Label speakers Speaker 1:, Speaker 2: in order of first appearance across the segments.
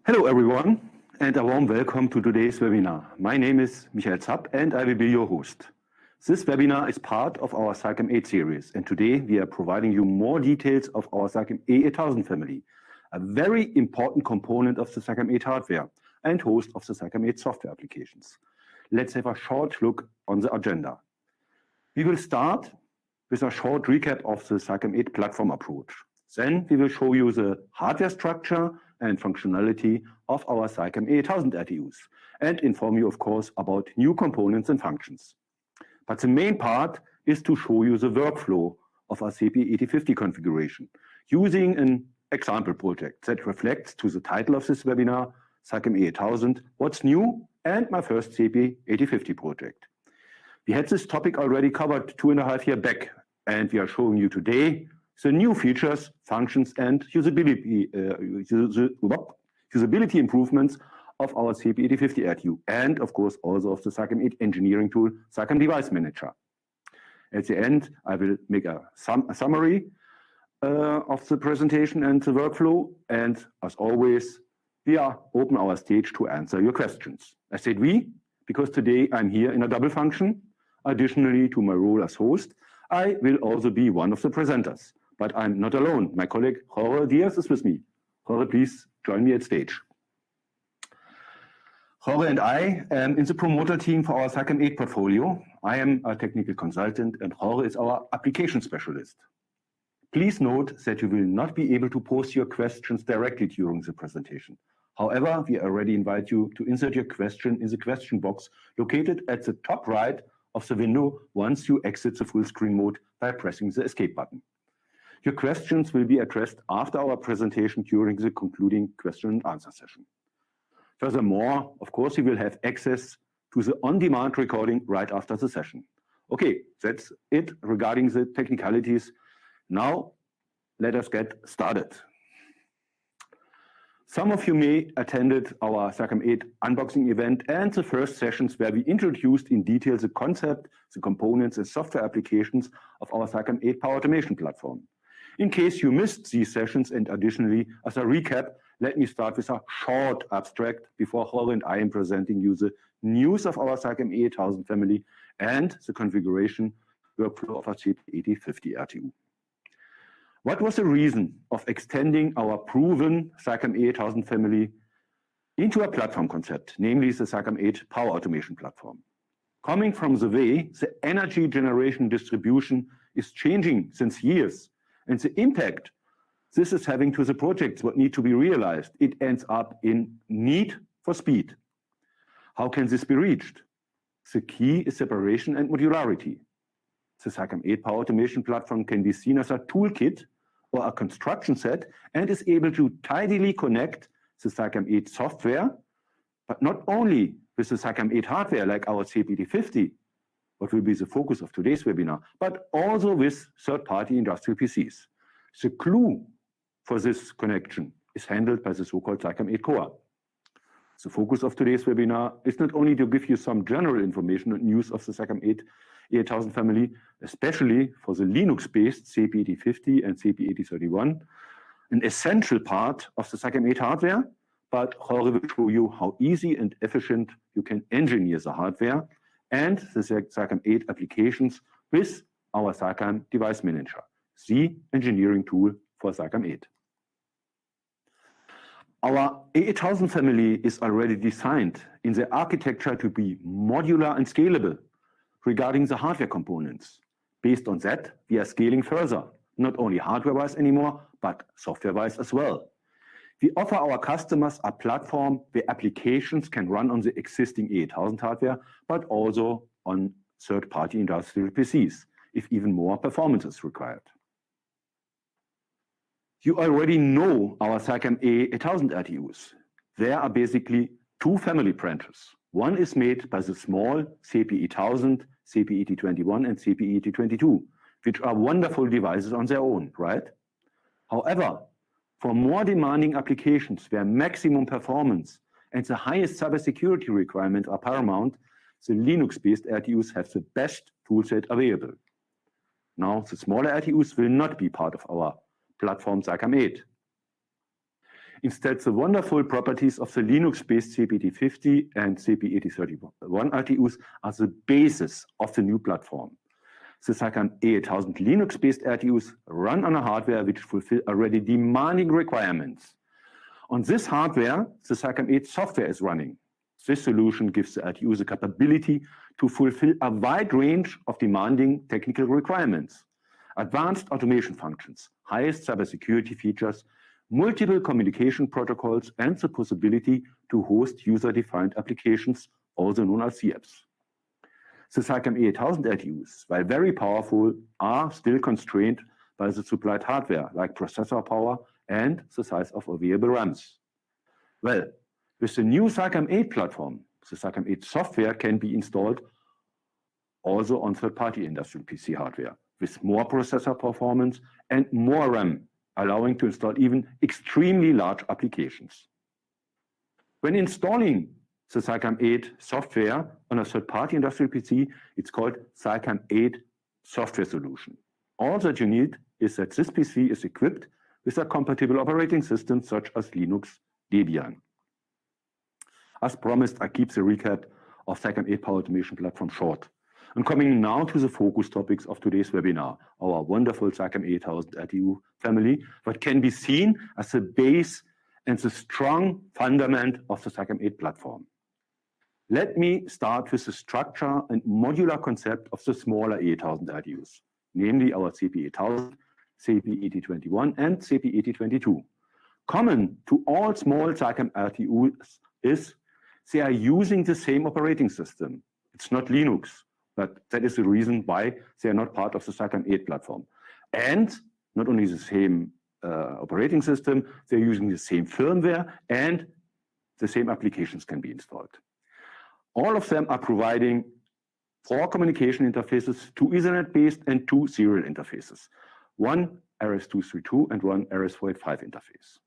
Speaker 1: Hello everyone, and a warm welcome to today's webinar. My name is Michael Zapp and I will be your host. This webinar is part of our SICAM A8000 series, and today we are providing you more details of our SICAM A8000 family, a very important component of the SICAM A8000 hardware and host of the SICAM A8000 software applications. Let's have a short look on the agenda. We will start with a short recap of the SICAM A8000 platform approach. Then we will show you the hardware structure and functionality of our SICAM A8000 RTUs and inform you, of course, about new components and functions. But the main part is to show you the workflow of our CP8050 configuration using an example project that reflects to the title of this webinar, SICAM A8000, What's New, and my first CP8050 project. We had this topic already covered 2.5 years back, and we are showing you today the new features, functions, and usability improvements of our CP8050 RTU, and of course also of the SICAM A8000 engineering tool, SICAM Device Manager. At the end, I will make a summary of the presentation and the workflow, and as always, we are open our stage to answer your questions. I said we, because today I'm here in a double function. Additionally to my role as host, I will also be one of the presenters. But I'm not alone. My colleague Jorge Diaz is with me. Jorge, please join me at stage. Jorge and I am in the promoter team for our SICAM A8000 portfolio. I am a technical consultant and Jorge is our application specialist. Please note that you will not be able to post your questions directly during the presentation. However, we already invite you to insert your question in the question box located at the top right of the window once you exit the full screen mode by pressing the escape button. Your questions will be addressed after our presentation during the concluding question and answer session. Furthermore, of course, you will have access to the on-demand recording right after the session. Okay, that's it regarding the technicalities. Now, let us get started. Some of you may attended our SICAM A8000 unboxing event and the first sessions where we introduced in detail the concept, the components and software applications of our SICAM A8000 Power Automation platform. In case you missed these sessions, and additionally, as a recap, let me start with a short abstract before Jorge and I am presenting you the news of our SICAM A8000 family and the configuration workflow of our CP8050 RTU. What was the reason of extending our proven SICAM A8000 family into a platform concept, namely the SICAM A8000 Power Automation platform? Coming from the way the energy generation distribution is changing since years, and the impact this is having to the projects what need to be realized, it ends up in need for speed. How can this be reached? The key is separation and modularity. The SICAM A8000 Power Automation platform can be seen as a toolkit or a construction set and is able to tidily connect the SICAM A8000 software, but not only with the SICAM A8000 hardware like our CP8050, what will be the focus of today's webinar, but also with third-party industrial PCs. The clue for this connection is handled by the so-called SICAM A8000 Core. The focus of today's webinar is not only to give you some general information and news of the SICAM A8000 family, especially for the Linux-based CP8050 and CP8031, an essential part of the SICAM A8000 hardware, but Jorge will show you how easy and efficient you can engineer the hardware and the SICAM A8000 applications with our SICAM Device Manager, the engineering tool for SICAM A8000. Our A8000 family is already designed in the architecture to be modular and scalable regarding the hardware components. Based on that, we are scaling further, not only hardware-wise anymore, but software-wise as well. We offer our customers a platform where applications can run on the existing A8000 hardware, but also on third-party industrial PCs, if even more performance is required. You already know our SICAM A8000 RTUs. There are basically two family branches. One is made by the small CP8000, CP8021, and CP8022, which are wonderful devices on their own, right? However, for more demanding applications where maximum performance and the highest cybersecurity requirements are paramount, the Linux-based RTUs have the best toolset available. Now, the smaller RTUs will not be part of our platform SICAM A8000. Instead, the wonderful properties of the Linux-based CP8050 and CP8031 RTUs are the basis of the new platform. The SICAM A8000 Linux-based RTUs run on a hardware which fulfill already demanding requirements. On this hardware, the SICAM 8 software is running. This solution gives the RTU the capability to fulfill a wide range of demanding technical requirements, advanced automation functions, highest cybersecurity features, multiple communication protocols, and the possibility to host user-defined applications, also known as CApps. The SICAM A8000 RTUs, while very powerful, are still constrained by the supplied hardware, like processor power and the size of available RAMs. Well, with the new SICAM 8 platform, the SICAM 8 software can be installed also on third-party industrial PC hardware, with more processor performance and more RAM, allowing to install even extremely large applications. When installing the SICAM 8 software on a third-party industrial PC, it's called SICAM 8 software solution. All that you need is that this PC is equipped with a compatible operating system such as Linux Debian. As promised, I keep the recap of SICAM 8 Power Automation Platform short. And coming now to the focus topics of today's webinar, our wonderful SICAM A8000 RTU family, what can be seen as the base and the strong fundament of the SICAM 8 platform. Let me start with the structure and modular concept of the smaller A8000 RTUs, namely our CP8000, CP8021, and CP8022. Common to all small SICAM RTUs is they are using the same operating system. It's not Linux, but that is the reason why they are not part of the SICAM 8 platform. And not only the same operating system, they're using the same firmware and the same applications can be installed. All of them are providing 4 communication interfaces, 2 Ethernet-based and 2 serial interfaces, one RS-232 and one RS-485 interface.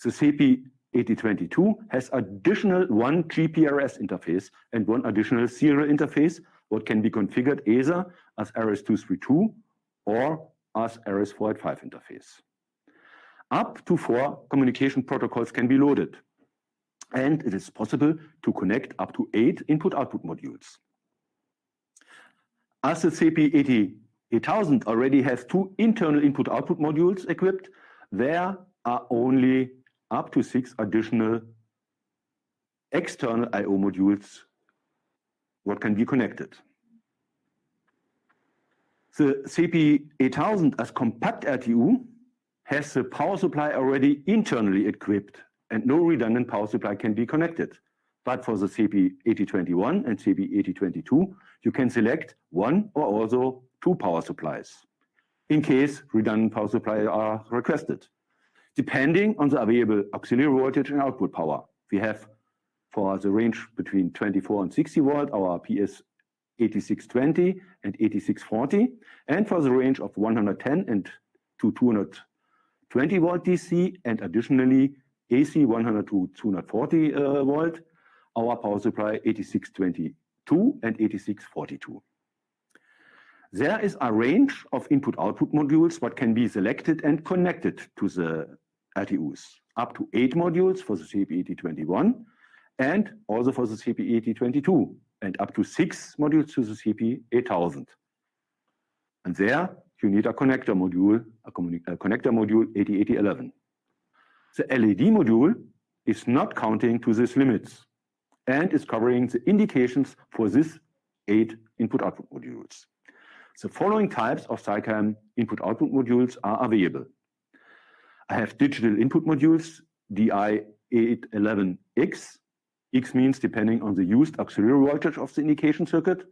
Speaker 1: The CP8022 has additional 1 GPRS interface and 1 additional serial interface, what can be configured either as RS-232 or as RS-485 interface. Up to 4 communication protocols can be loaded, and it is possible to connect up to 8 input-output modules. As the CP8000 already has 2 internal input-output modules equipped, there are only up to 6 additional external I/O modules what can be connected. The CP8000 as compact RTU has the power supply already internally equipped and no redundant power supply can be connected. But for the CP8021 and CP8022, you can select 1 or also 2 power supplies in case redundant power supplies are requested. Depending on the available auxiliary voltage and output power, we have for the range between 24 and 60 volt, our PS8620 and 8640, and for the range of 110 and to 220 volt DC, and additionally AC 100 to 240 volt, our power supply 8622 and 8642. There is a range of input-output modules what can be selected and connected to the RTUs, up to 8 modules for the CP8021 and also for the CP8022, and up to 6 modules to the CP8000. And there you need a connector module, a connector module 808011. The LED module is not counting to these limits and is covering the indications for these 8 input-output modules. The following types of SICAM input-output modules are available. I have digital input modules, DI811X. X means depending on the used auxiliary voltage of the indication circuit.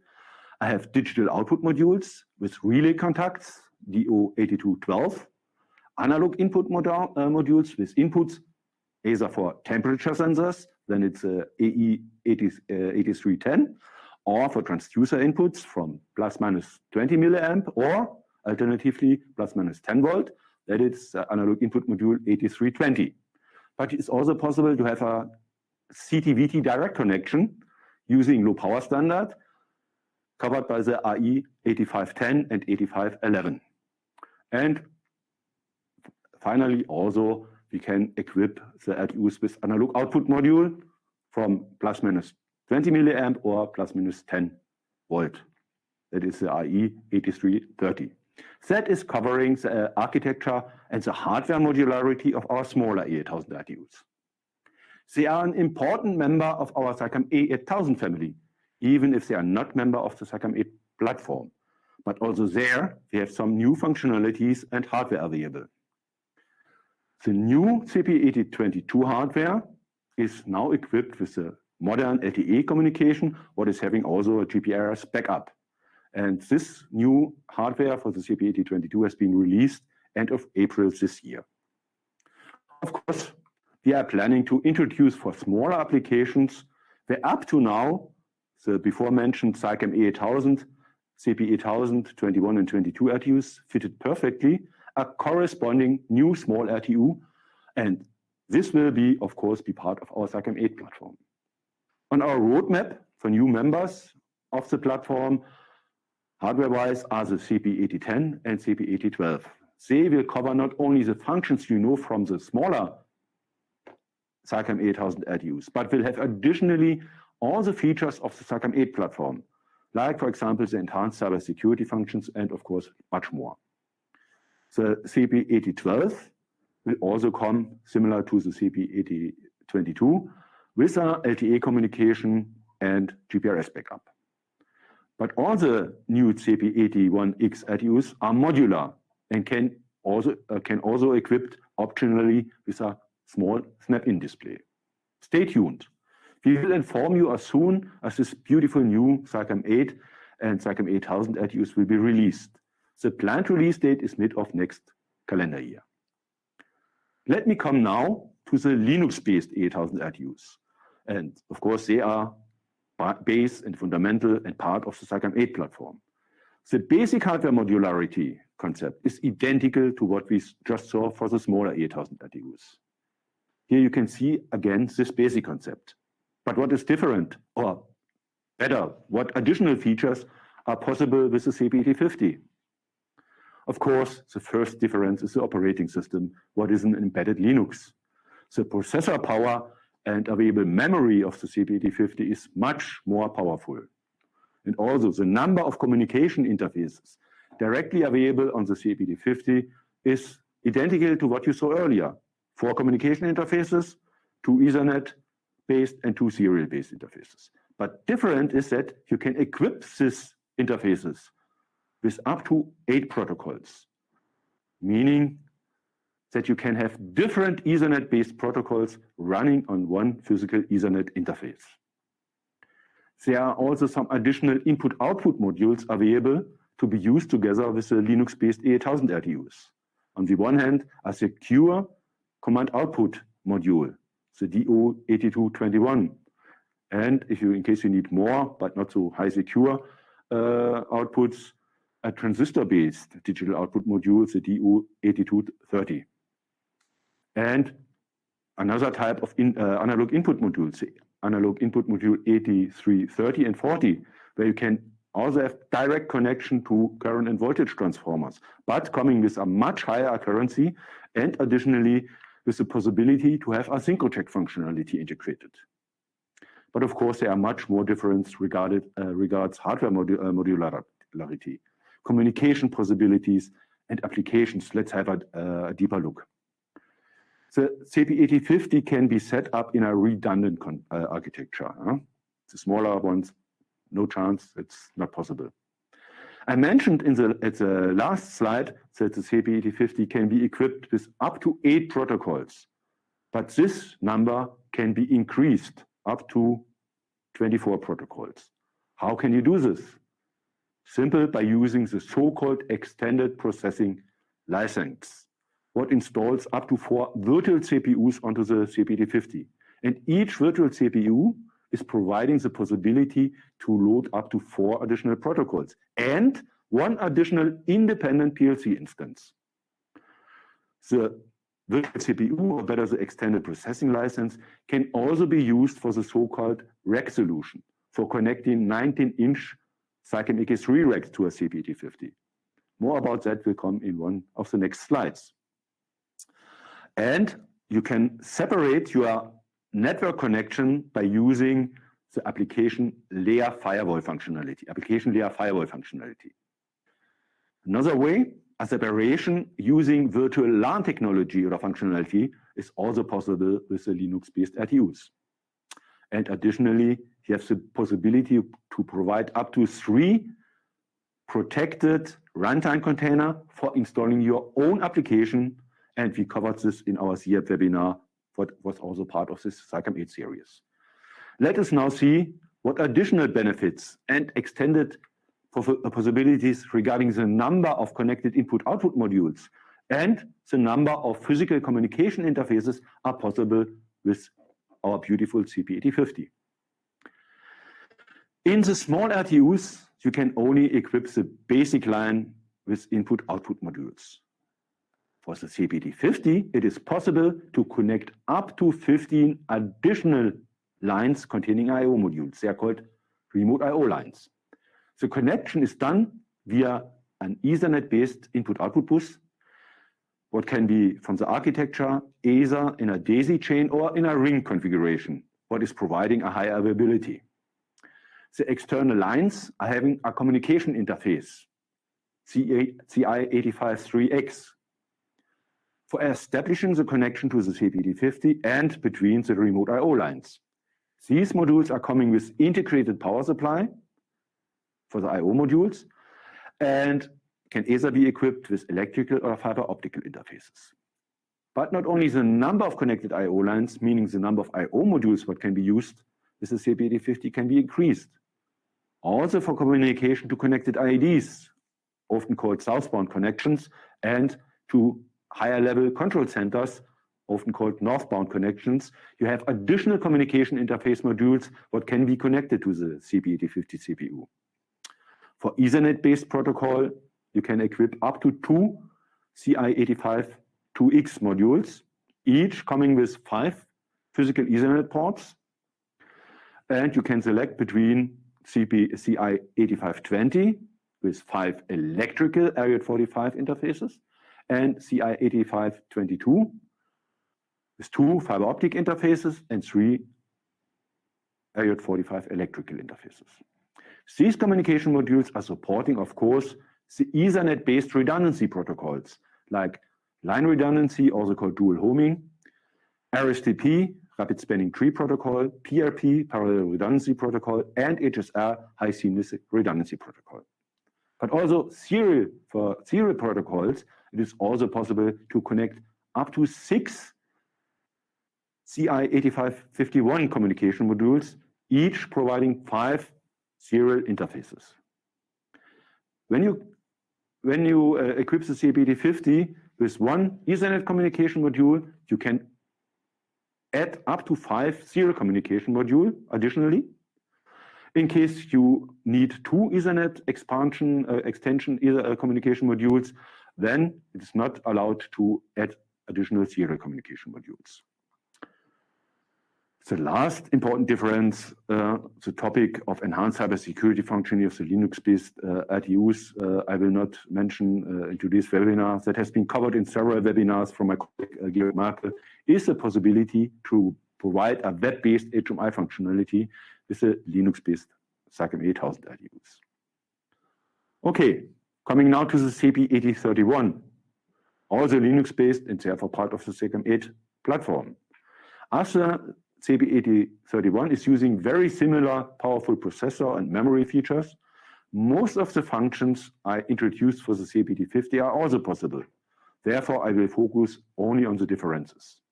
Speaker 1: I have digital output modules with relay contacts, DO8212. Analog input modules with inputs either for temperature sensors, then it's AE8310, or for transducer inputs from plus minus 20 milliamp, or alternatively plus minus 10 volt, that is analog input module 8320. But it's also possible to have a CT-VT direct connection using low power standard covered by the AE 8510 and 8511. And finally, also we can equip the LTUs with analog output module from plus minus 20 milliamp or plus minus 10 volt. That is the IE8330. That is covering the architecture and the hardware modularity of our smaller A8000 LTUs. They are an important member of our SICAM A8000 family, even if they are not member of the SICAM 8 platform. But also there, we have some new functionalities and hardware available. The new CP8022 hardware is now equipped with a modern LTE communication, what is having also a GPRS backup. And this new hardware for the CP8022 has been released end of April this year. Of course, we are planning to introduce for smaller applications where up to now, the before mentioned SICAM A8000, CP8000, 21 and 22 LTUs fitted perfectly, a corresponding new small LTU, and this will be, of course, be part of our SICAM 8 platform. On our roadmap for new members of the platform, hardware-wise are the CP8010 and CP8012. They will cover not only the functions you know from the smaller SICAM 8000 LTUs, but will have additionally all the features of the SICAM 8 platform, like, for example, the enhanced cybersecurity functions and, of course, much more. The CP8012 will also come similar to the CP8022 with a LTE communication and GPRS backup. But all the new CP81X LTUs are modular and can also equipped optionally with a small snap-in display. Stay tuned. We will inform you as soon as this beautiful new SICAM 8 and SICAM 8000 LTUs will be released. The planned release date is mid of next calendar year. Let me come now to the Linux-based 8000 LTUs. And of course, they are base and fundamental and part of the SICAM 8 platform. The basic hardware modularity concept is identical to what we just saw for the smaller 8000 LTUs. Here you can see again this basic concept. But what is different, or better, what additional features are possible with the CP8050? Of course, the first difference is the operating system, what is an embedded Linux. The processor power and available memory of the CP8050 is much more powerful. And also the number of communication interfaces directly available on the CP8050 is identical to what you saw earlier. 4 communication interfaces, 2 Ethernet-based and 2 serial-based interfaces. But different is that you can equip these interfaces with up to 8 protocols, meaning that you can have different Ethernet-based protocols running on one physical Ethernet interface. There are also some additional input-output modules available to be used together with the Linux-based A8000 LTUs. On the one hand, a secure command-output module, the DO8221. And if you, in case you need more, but not so high secure outputs, a transistor-based digital output module, the DO8230. And another type of analog input modules, the analog input module 8330 and 40, where you can also have direct connection to current and voltage transformers, but coming with a much higher accuracy and additionally with the possibility to have a synchrocheck functionality integrated. But of course, there are much more differences regards hardware modularity, communication possibilities, and applications. Let's have a deeper look. The CP8050 can be set up in a redundant architecture. The smaller ones, no chance, it's not possible. I mentioned at the last slide that the CP8050 can be equipped with up to 8 protocols, but this number can be increased up to 24 protocols. How can you do this? Simple, by using the so-called extended processing license, what installs up to 4 virtual CPUs onto the CP8050. And each virtual CPU is providing the possibility to load up to 4 additional protocols and 1 additional independent PLC instance. The virtual CPU, or better the extended processing license, can also be used for the so-called rack solution, for connecting 19-inch SICAM EK3 racks to a CP8050. More about that will come in one of the next slides. And you can separate your network connection by using the application layer firewall functionality. Another way, a separation using virtual LAN technology or functionality is also possible with the Linux-based RTUs. And additionally, you have the possibility to provide up to 3 protected runtime container for installing your own application. And we covered this in our CAP webinar, what was also part of this SICAM A8000 series. Let us now see what additional benefits and extended possibilities regarding the number of connected input-output modules and the number of physical communication interfaces are possible with our beautiful CP8050. In the small RTUs, you can only equip the basic line with input-output modules. For the CP8050, it is possible to connect up to 15 additional lines containing I/O modules. They are called remote I/O lines. The connection is done via an Ethernet-based input-output bus, what can be from the architecture, either in a daisy chain or in a ring configuration, what is providing a high availability. The external lines are having a communication interface, CI85-3X, for establishing the connection to the CP8050 and between the remote I/O lines. These modules are coming with integrated power supply for the I/O modules and can either be equipped with electrical or fiber optical interfaces. But not only the number of connected I/O lines, meaning the number of I/O modules what can be used with the CP8050 can be increased. Also for communication to connected IEDs, often called southbound connections, and to higher level control centers, often called northbound connections, you have additional communication interface modules what can be connected to the CP8050 CPU. For Ethernet-based protocol, you can equip up to 2 CI85-2X modules, each coming with 5 physical Ethernet ports. And you can select between CI8520 with 5 electrical Ariot45 interfaces and CI8522 with 2 fiber optic interfaces and 3 Ariot45 electrical interfaces. These communication modules are supporting, of course, the Ethernet-based redundancy protocols like line redundancy, also called dual homing, RSTP, rapid spanning tree protocol, PRP, parallel redundancy protocol, and HSR, high seamless redundancy protocol. But also for serial protocols, it is also possible to connect up to 6 CI8551 communication modules, each providing 5 serial interfaces. When you equip the CP8050 with 1 Ethernet communication module, you can add up to 5 serial communication modules additionally. In case you need 2 Ethernet extension communication modules, then it is not allowed to add additional serial communication modules. The last important difference, the topic of enhanced cybersecurity functioning of the Linux-based RTUs, I will not mention in today's webinar. That has been covered in several webinars from my colleague Georg Marke, is the possibility to provide a web-based HMI functionality with the Linux-based SICAM A8000 RTUs. Okay, coming now to the CP8031, also Linux-based and therefore part of the SICAM 8 platform. After CP8031 is using very similar powerful processor and memory features, most of the functions I introduced for the CP8050 are also possible. Therefore, I will focus only on the differences.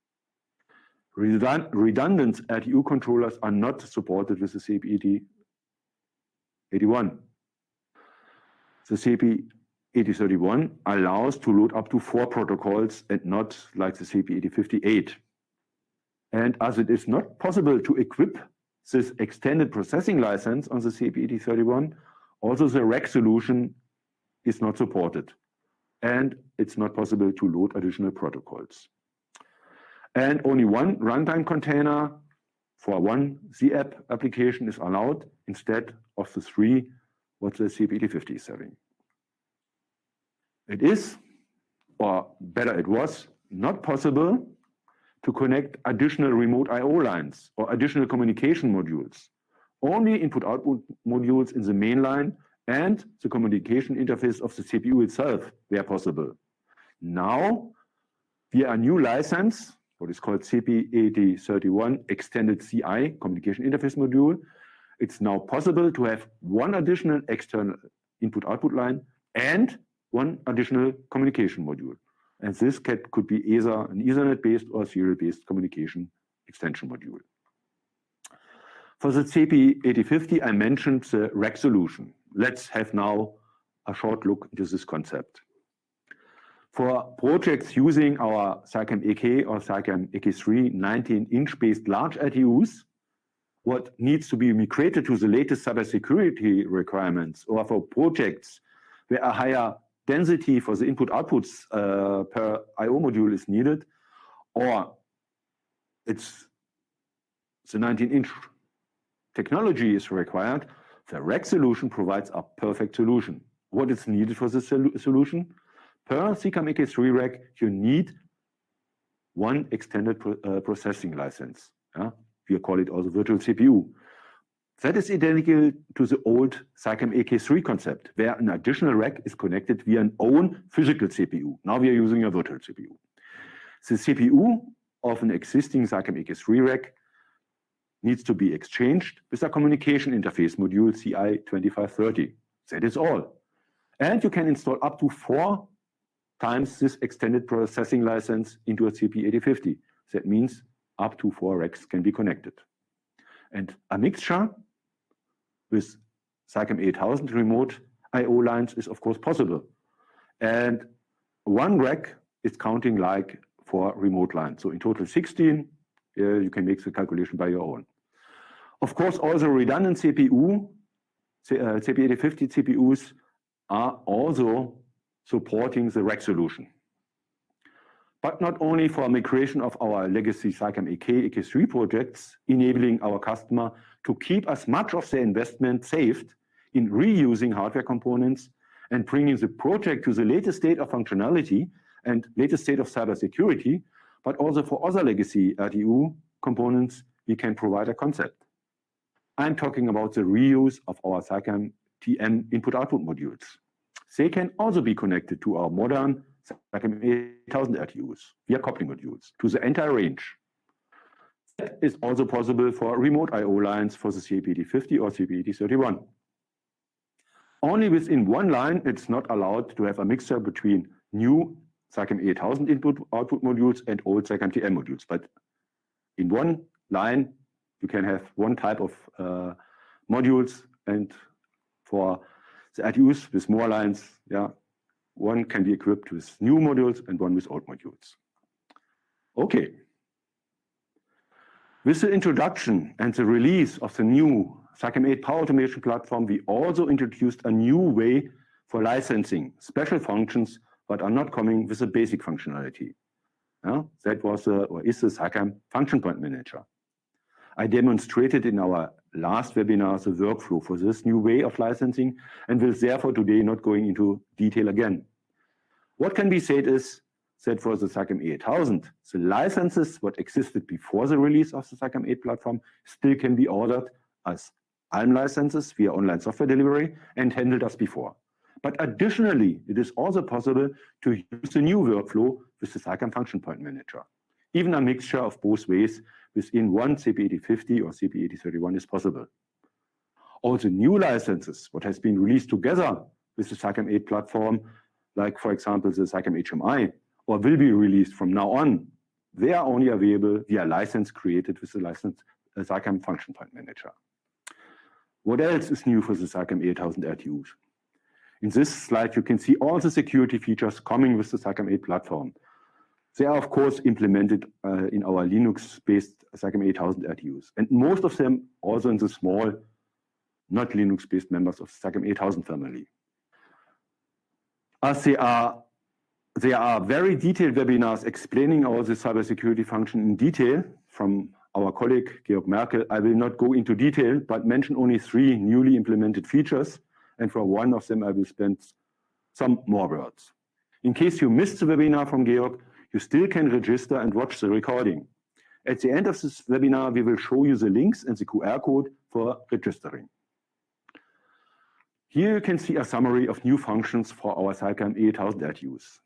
Speaker 1: Redundant RTU controllers are not supported with the CP8081. The CP8031 allows to load up to 4 protocols and not like the CP8058. And as it is not possible to equip this extended processing license on the CP8031, also the rack solution is not supported. And it's not possible to load additional protocols. And only 1 runtime container for 1 ZApp application is allowed instead of the 3 what the CP8050 is having. It is, or better it was, not possible to connect additional remote I/O lines or additional communication modules. Only input-output modules in the main line and the communication interface of the CPU itself were possible. Now, via a new license, what is called CP8031 Extended CI, Communication Interface Module, it's now possible to have one additional external input-output line and one additional communication module. And this could be either an Ethernet-based or serial-based communication extension module. For the CP8050, I mentioned the rack solution. Let's have now a short look into this concept. For projects using our SICAM AK or SICAM AK3 19-inch based large LTUs, what needs to be migrated to the latest cybersecurity requirements, or for projects where a higher density for the input outputs per I/O module is needed, or it's the 19-inch technology is required, the rack solution provides a perfect solution. What is needed for this solution? Per SICAM AK3 rack, you need one extended processing license. We call it also virtual CPU. That is identical to the old SICAM AK3 concept, where an additional rack is connected via an own physical CPU. Now we are using a virtual CPU. The CPU of an existing SICAM AK3 rack needs to be exchanged with a communication interface module CI2530. That is all. And you can install up to 4 times this extended processing license into a CP8050. That means up to 4 racks can be connected. And a mixture with SICAM A8000 remote I/O lines is of course possible. And one rack is counting like 4 remote lines. So in total 16, you can make the calculation by your own. Of course, also redundant CP8050 CPUs are also supporting the rack solution. But not only for migration of our legacy SICAM AK, AK3 projects, enabling our customer to keep as much of their investment saved in reusing hardware components and bringing the project to the latest state of functionality and latest state of cybersecurity, but also for other legacy RTU components, we can provide a concept. I'm talking about the reuse of our SICAM TM input-output modules. They can also be connected to our modern SICAM A8000 RTUs via coupling modules to the entire range. That is also possible for remote I/O lines for the CP8050 or CP8031. Only within one line, it's not allowed to have a mixture between new SICAM A8000 input-output modules and old SICAM TM modules. But in one line, you can have one type of modules, and for the RTUs with more lines, one can be equipped with new modules and one with old modules. Okay. With the introduction and the release of the new SICAM 8 Power Automation platform, we also introduced a new way for licensing special functions but are not coming with a basic functionality. That was or is the SICAM Function Point Manager. I demonstrated in our last webinar the workflow for this new way of licensing and will therefore today not going into detail again. What can be said is that for the SICAM A8000, the licenses what existed before the release of the SICAM 8 platform still can be ordered as ALM licenses via online software delivery and handled as before. But additionally, it is also possible to use the new workflow with the SICAM Function Point Manager. Even a mixture of both ways within one CP8050 or CP8031 is possible. Also new licenses, what has been released together with the SICAM 8 platform, like for example the SICAM HMI, or will be released from now on, they are only available via license created with the license SICAM Function Point Manager. What else is new for the SICAM A8000 RTUs? In this slide, you can see all the security features coming with the SICAM 8 platform. They are, of course, implemented in our Linux-based SICAM 8000 RTUs, and most of them also in the small, not Linux-based members of the SICAM 8000 family. As there are very detailed webinars explaining all the cybersecurity function in detail from our colleague, Georg Merkel. I will not go into detail, but mention only 3 newly implemented features, and for one of them, I will spend some more words. In case you missed the webinar from Georg, you still can register and watch the recording. At the end of this webinar, we will show you the links and the QR code for registering. Here you can see a summary of new functions for our SICAM A8000 RTUs.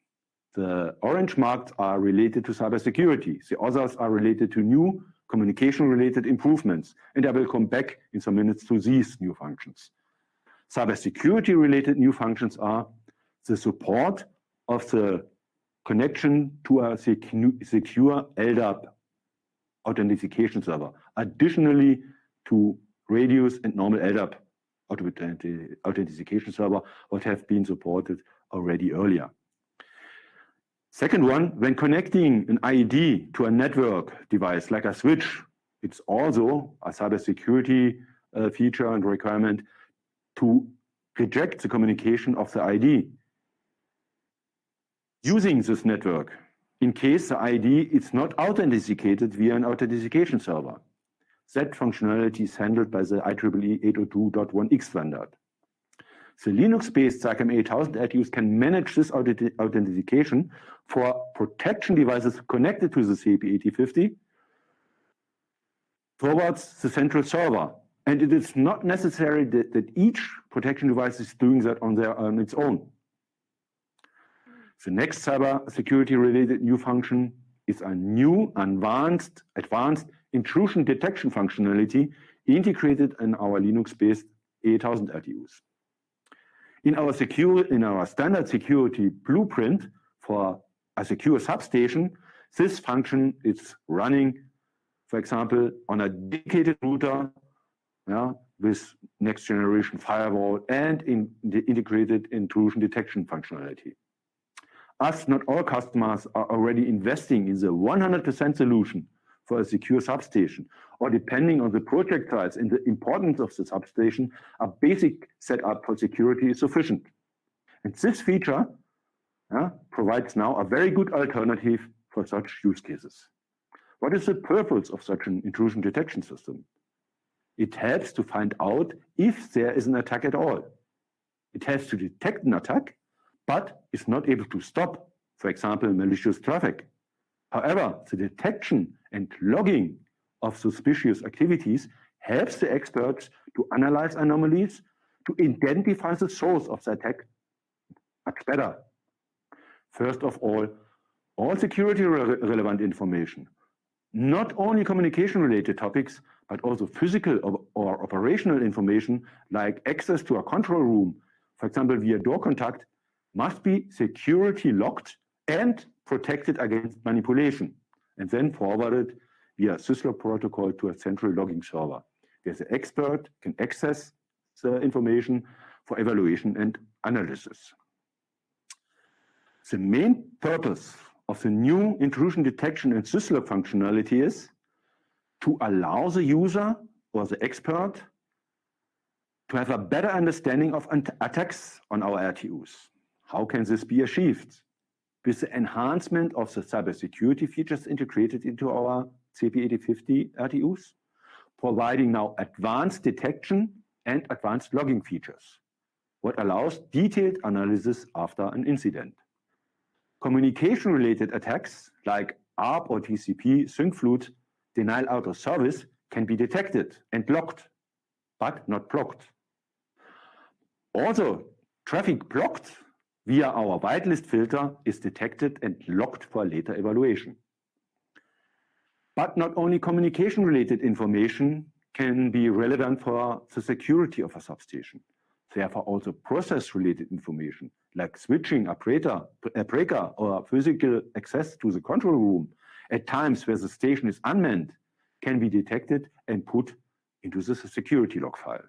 Speaker 1: The orange marks are related to cybersecurity. The others are related to new communication-related improvements, and I will come back in some minutes to these new functions. Cybersecurity-related new functions are the support of the connection to a secure LDAP authentication server, additionally to radius and normal LDAP authentication server, what have been supported already earlier. Second one, when connecting an IED to a network device like a switch, it's also a cybersecurity feature and requirement to reject the communication of the IED using this network in case the IED is not authenticated via an authentication server. That functionality is handled by the IEEE 802.1x standard. The Linux-based SICAM A8000 RTUs can manage this authentication for protection devices connected to the CP8050 towards the central server. And it is not necessary that each protection device is doing that on its own. The next cybersecurity-related new function is a new advanced intrusion detection functionality integrated in our Linux-based A8000 RTUs. In our standard security blueprint for a secure substation, this function is running, for example, on a dedicated router with next generation firewall and in the integrated intrusion detection functionality. As not all customers are already investing in the 100% solution for a secure substation, or depending on the project size and the importance of the substation, a basic setup for security is sufficient. And this feature provides now a very good alternative for such use cases. What is the purpose of such an intrusion detection system? It helps to find out if there is an attack at all. It has to detect an attack, but is not able to stop, for example, malicious traffic. However, the detection and logging of suspicious activities helps the experts to analyze anomalies, to identify the source of the attack much better. First of all security relevant information, not only communication-related topics, but also physical or operational information like access to a control room, for example, via door contact, must be security locked and protected against manipulation, and then forwarded via syslog protocol to a central logging server, where the expert can access the information for evaluation and analysis. The main purpose of the new intrusion detection and syslog functionality is to allow the user or the expert to have a better understanding of attacks on our RTUs. How can this be achieved? With the enhancement of the cybersecurity features integrated into our CP8050 RTUs, providing now advanced detection and advanced logging features, what allows detailed analysis after an incident. Communication-related attacks like ARP or TCP sync flute denial out of service can be detected and logged, but not blocked. Also, traffic blocked via our whitelist filter is detected and logged for later evaluation. But not only communication-related information can be relevant for the security of a substation. Therefore, also process-related information like switching a breaker or physical access to the control room at times where the station is unmanned can be detected and put into the security log file.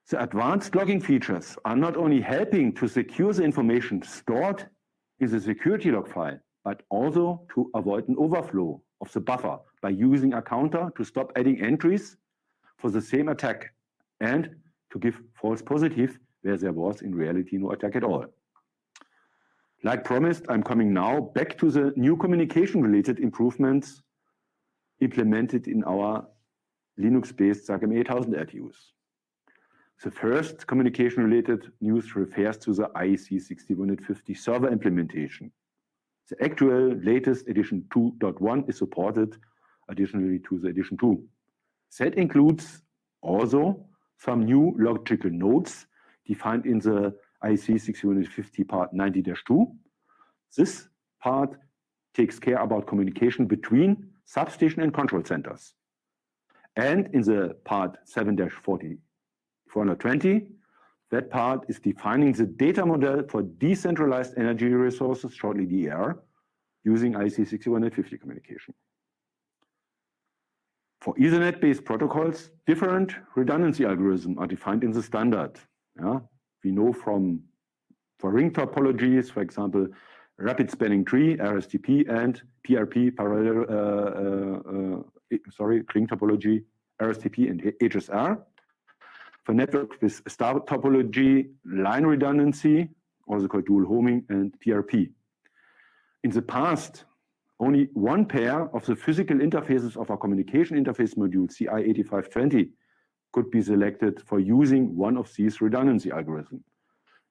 Speaker 1: The advanced logging features are not only helping to secure the information stored in the security log file, but also to avoid an overflow of the buffer by using a counter to stop adding entries for the same attack and to give false positive where there was in reality no attack at all. Like promised, I'm coming now back to the new communication-related improvements implemented in our Linux-based SICAM A8000 RTUs. The first communication-related news refers to the IEC 6150 server implementation. The actual latest edition 2.1 is supported additionally to the edition 2. That includes also some new logical nodes defined in the IEC 650 part 90-2. This part takes care about communication between substation and control centers. And in the part 7-420, that part is defining the data model for decentralized energy resources, shortly DER, using IEC 6150 communication. For Ethernet-based protocols, different redundancy algorithms are defined in the standard. Yeah? We know for ring topologies, for example, rapid spanning tree, RSTP, and PRP, ring topology, RSTP and HSR. For network with star topology, line redundancy, also called dual homing, and PRP. In the past, only one pair of the physical interfaces of our communication interface module, CI8520, could be selected for using one of these redundancy algorithms.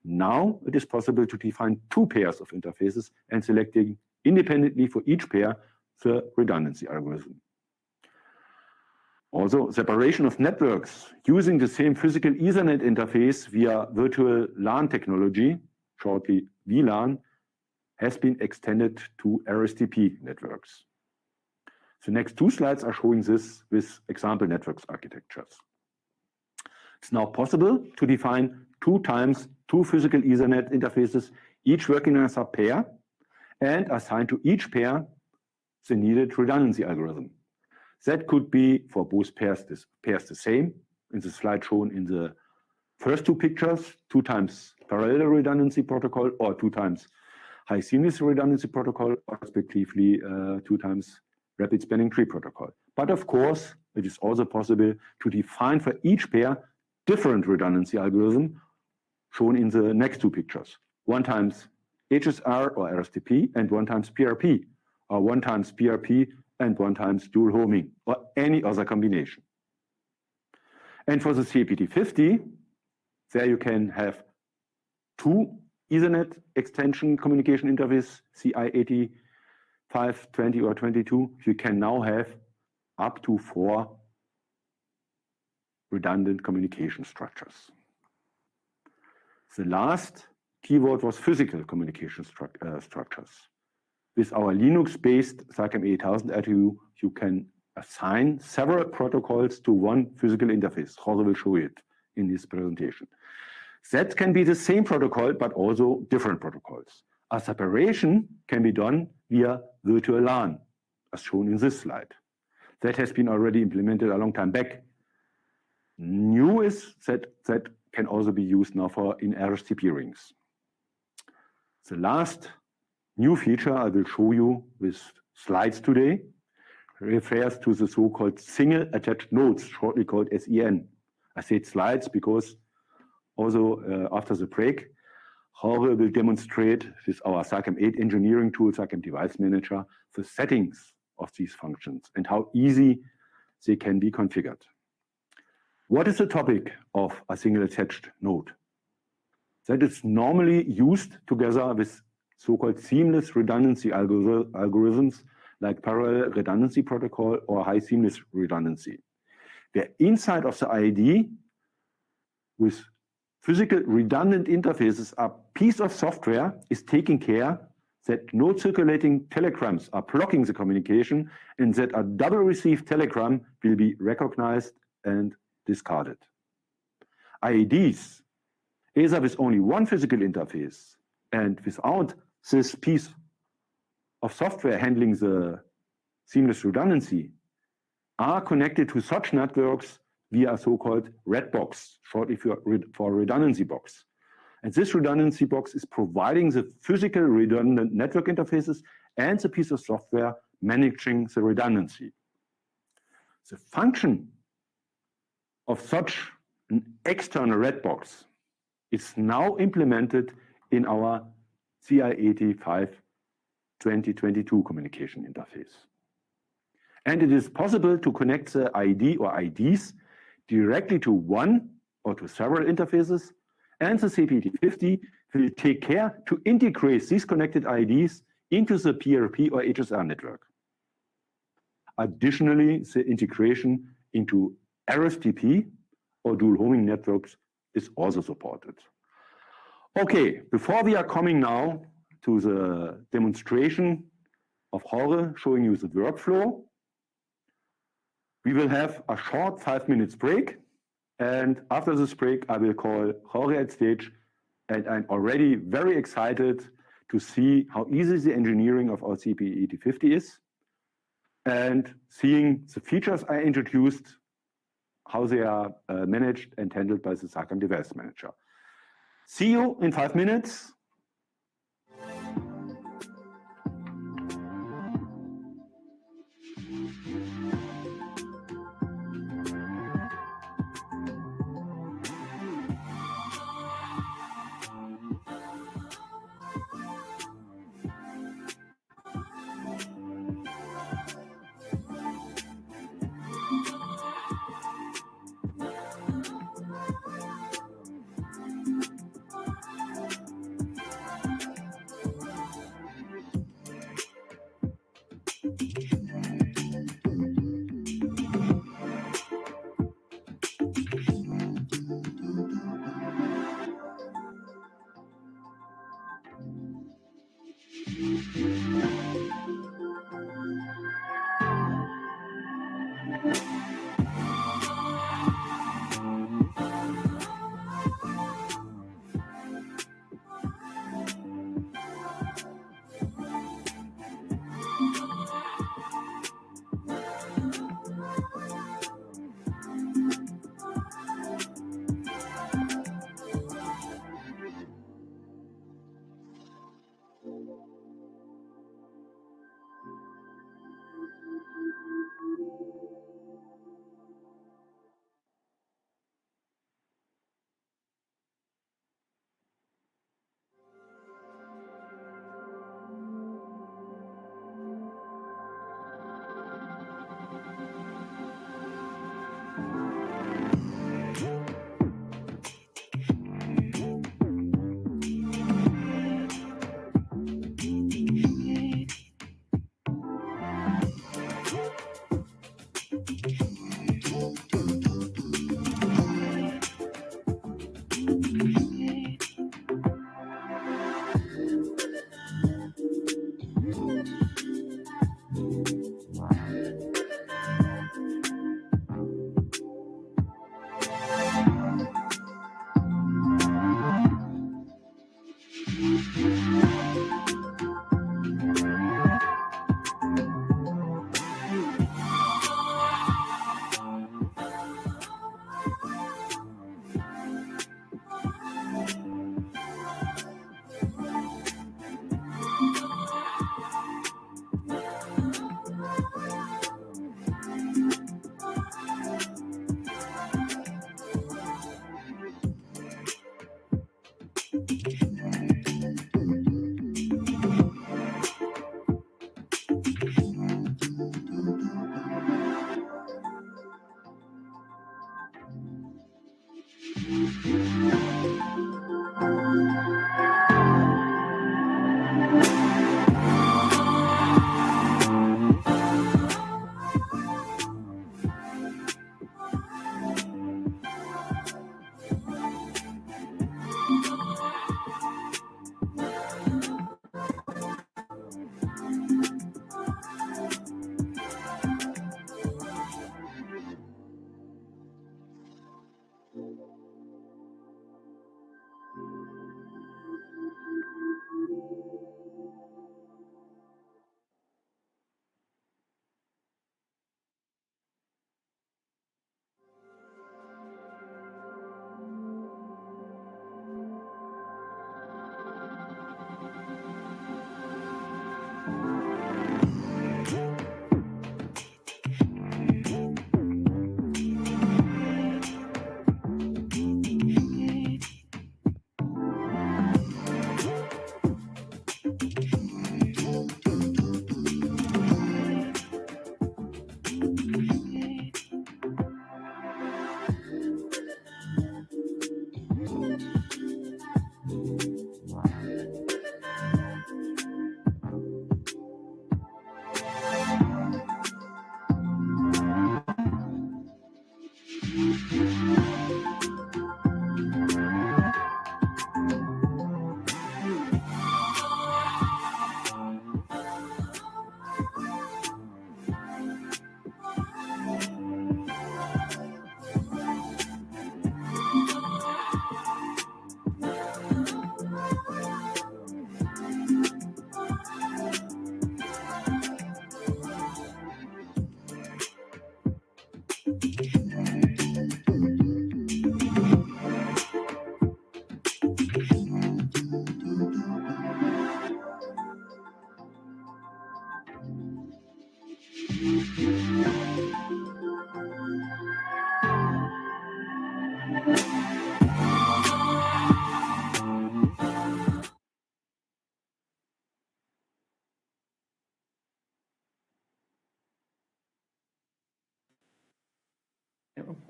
Speaker 1: Now it is possible to define two pairs of interfaces and selecting independently for each pair the redundancy algorithm. Also, separation of networks using the same physical Ethernet interface via virtual LAN technology, shortly VLAN, has been extended to RSTP networks. The next two slides are showing this with example networks architectures. It's now possible to define 2 times 2 physical Ethernet interfaces, each working as a pair, and assign to each pair the needed redundancy algorithm. That could be for both pairs the same. In the slide shown in the first 2 pictures, 2 times parallel redundancy protocol, or 2 times high seamless redundancy protocol, or respectively 2 times rapid spanning tree protocol. But of course, it is also possible to define for each pair different redundancy algorithm shown in the next 2 pictures. 1 times HSR or RSTP and 1 times PRP, or 1 times PRP and 1 times dual homing, or any other combination. And for the CAPT50, there you can have 2 Ethernet extension communication interface, CI8520 or 22. You can now have up to 4 redundant communication structures. The last keyword was physical communication structures. With our Linux-based SICAM A8000 RTU, you can assign several protocols to one physical interface. Jorge will show it in this presentation. That can be the same protocol, but also different protocols. A separation can be done via virtual LAN, as shown in this slide. That has been already implemented a long time back. New is that can also be used now in RSTP rings. The last new feature I will show you with slides today refers to the so-called single attached nodes, shortly called SEN. I said slides because also after the break, Jorge will demonstrate with our SICAM 8 engineering tool, SICAM Device Manager, the settings of these functions and how easy they can be configured. What is the topic of a single attached node? That is normally used together with so-called seamless redundancy algorithms like parallel redundancy protocol or high seamless redundancy, where inside of the IED with physical redundant interfaces, a piece of software is taking care that no circulating telegrams are blocking the communication and that a double received telegram will be recognized and discarded. IEDs, either with only one physical interface and without this piece of software handling the seamless redundancy, are connected to such networks via a so-called red box, shortly for redundancy box. And this redundancy box is providing the physical redundant network interfaces and the piece of software managing the redundancy. The function of such an external red box is now implemented in our CI85-2022 communication interface. And it is possible to connect the ID or IDs directly to one or to several interfaces, and the CAPT50 will take care to integrate these connected IDs into the PRP or HSR network. Additionally, the integration into RSTP or dual homing networks is also supported. Okay, before we are coming now to the demonstration of Jorge showing you the workflow, we will have a short 5 minutes break. And after this break, I will call Jorge at stage. And I'm already very excited to see how easy the engineering of our CP8050 is and seeing the features I introduced, how they are managed and handled by the SICAM Device Manager. See you in 5 minutes.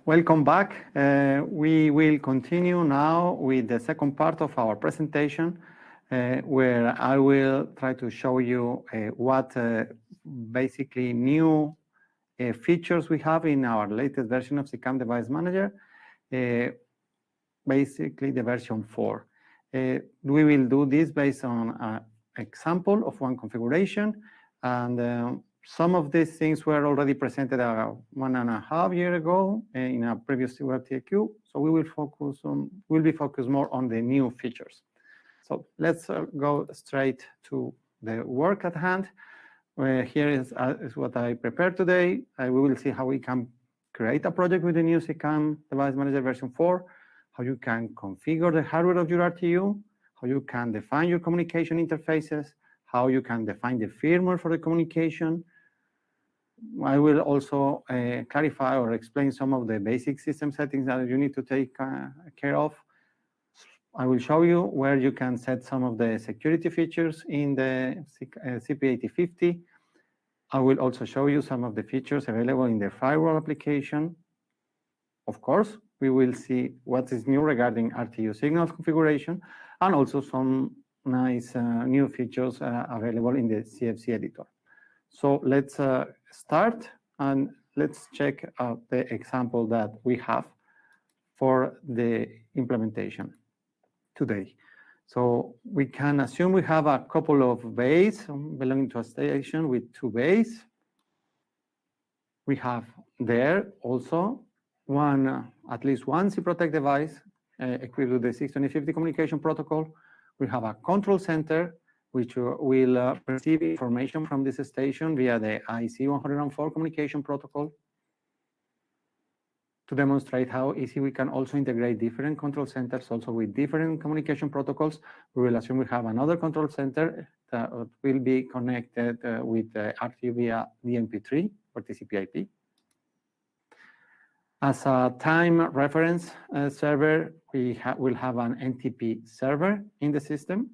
Speaker 2: Welcome back. We will continue now with the second part of our presentation, where I will try to show you what basically new features we have in our latest version of SICAM Device Manager, basically the version 4. We will do this based on an example of one configuration, and some of these things were already presented 1.5 years ago in a previous WebTAQ. So we will be focused more on the new features. So let's go straight to the work at hand. Here is what I prepared today. We will see how we can create a project with the new SICAM Device Manager version 4, how you can configure the hardware of your RTU, how you can define your communication interfaces, how you can define the firmware for the communication. I will also clarify or explain some of the basic system settings that you need to take care of. I will show you where you can set some of the security features in the CP8050. I will also show you some of the features available in the firewall application. Of course, we will see what is new regarding RTU signals configuration, and also some nice new features available in the CFC editor. So let's start, and let's check out the example that we have for the implementation today. So we can assume we have a couple of bays belonging to a station with 2 bays. We have there also at least one CProtect device equipped with the 62050 communication protocol. We have a control center which will receive information from this station via the IC104 communication protocol. To demonstrate how easy we can also integrate different control centers also with different communication protocols, we will assume we have another control center that will be connected with the RTU via DMP3 or TCP/IP. As a time reference server, we will have an NTP server in the system.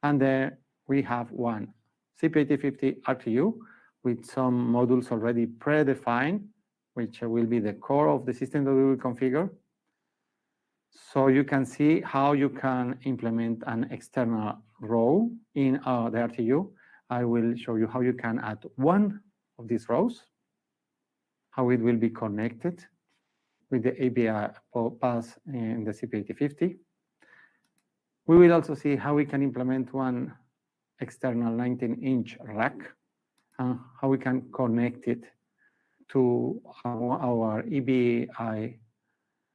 Speaker 2: And there we have one CP8050 RTU with some modules already predefined, which will be the core of the system that we will configure. So you can see how you can implement an external row in the RTU. I will show you how you can add one of these rows, how it will be connected with the API pass in the CP8050. We will also see how we can implement one external 19-inch rack, and how we can connect it to our EBI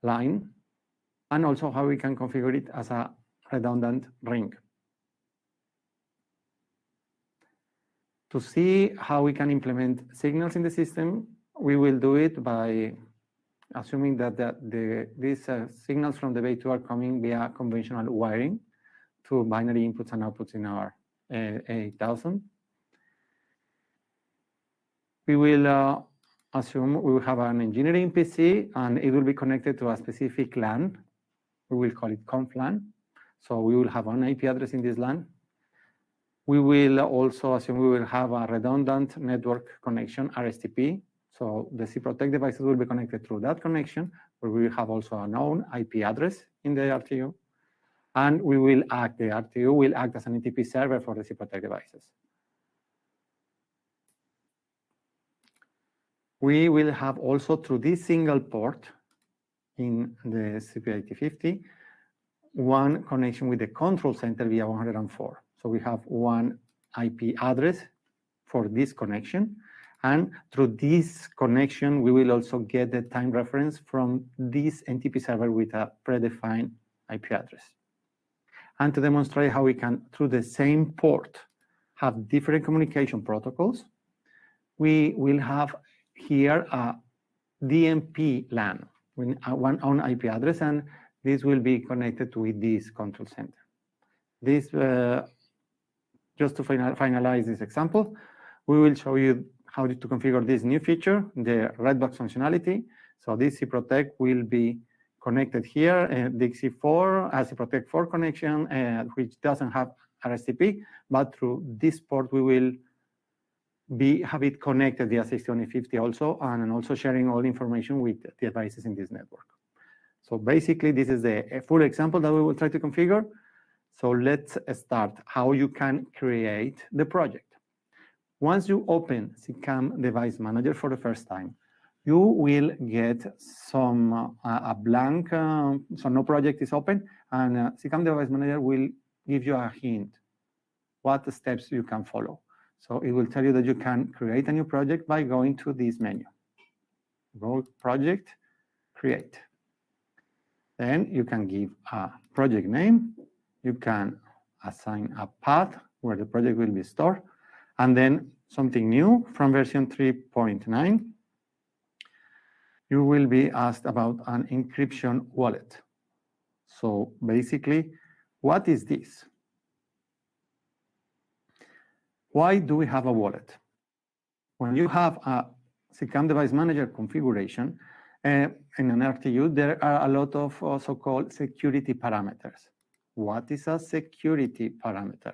Speaker 2: line, and also how we can configure it as a redundant ring. To see how we can implement signals in the system, we will do it by assuming that these signals from the Bay 2 are coming via conventional wiring to binary inputs and outputs in our A8000. We will assume we will have an engineering PC, and it will be connected to a specific LAN. We will call it conf LAN. So we will have an IP address in this LAN. We will also assume we will have a redundant network connection, RSTP. So the CProtect devices will be connected through that connection, where we will have also a known IP address in the RTU. And the RTU will act as an NTP server for the CProtect devices. We will have also, through this single port in the CP8050, one connection with the control center via 104. So we have one IP address for this connection. And through this connection, we will also get the time reference from this NTP server with a predefined IP address. And to demonstrate how we can, through the same port, have different communication protocols, we will have here a DMP LAN with one own IP address, and this will be connected with this control center. This, just to finalize this example, we will show you how to configure this new feature, the red box functionality. So this CProtect will be connected here, DXC4, CProtect 4 connection, which doesn't have RSTP, but through this port we will have it connected via 6150 also, and also sharing all information with the devices in this network. So basically, this is a full example that we will try to configure. So let's start how you can create the project. Once you open SICAM Device Manager for the first time, you will get a blank, so no project is open, and SICAM Device Manager will give you a hint what steps you can follow. So it will tell you that you can create a new project by going to this menu. Go Project, Create. Then you can give a project name. You can assign a path where the project will be stored. And then something new from version 3.9, you will be asked about an encryption wallet. So basically, what is this? Why do we have a wallet? When you have a SICAM Device Manager configuration in an RTU, there are a lot of so-called security parameters. What is a security parameter?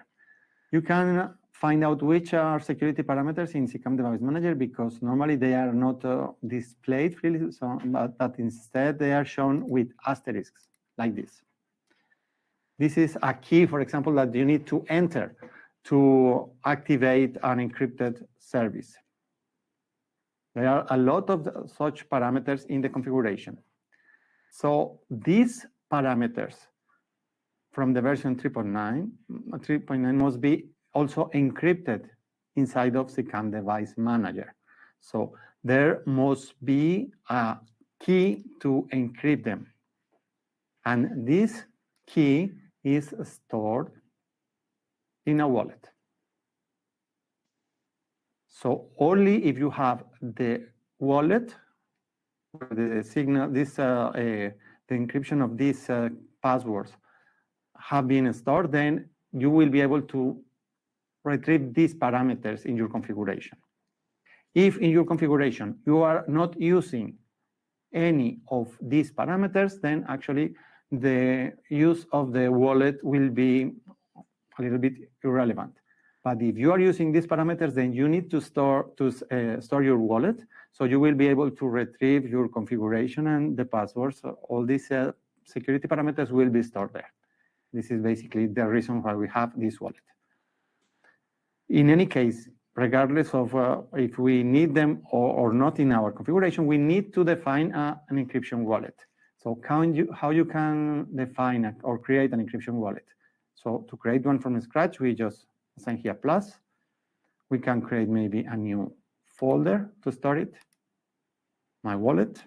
Speaker 2: You can find out which are security parameters in SICAM Device Manager because normally they are not displayed freely, but instead they are shown with asterisks like this. This is a key, for example, that you need to enter to activate an encrypted service. There are a lot of such parameters in the configuration. So these parameters from the version 3.9 must be also encrypted inside of SICAM Device Manager. So there must be a key to encrypt them. And this key is stored in a wallet. So only if you have the wallet, the signal, the encryption of these passwords have been stored, then you will be able to retrieve these parameters in your configuration. If in your configuration you are not using any of these parameters, then actually the use of the wallet will be a little bit irrelevant. But if you are using these parameters, then you need to store your wallet, so you will be able to retrieve your configuration and the passwords. So all these security parameters will be stored there. This is basically the reason why we have this wallet. In any case, regardless of if we need them or not in our configuration, we need to define an encryption wallet. So how you can define or create an encryption wallet? So to create one from scratch, we just assign here plus. We can create maybe a new folder to store it, my wallet,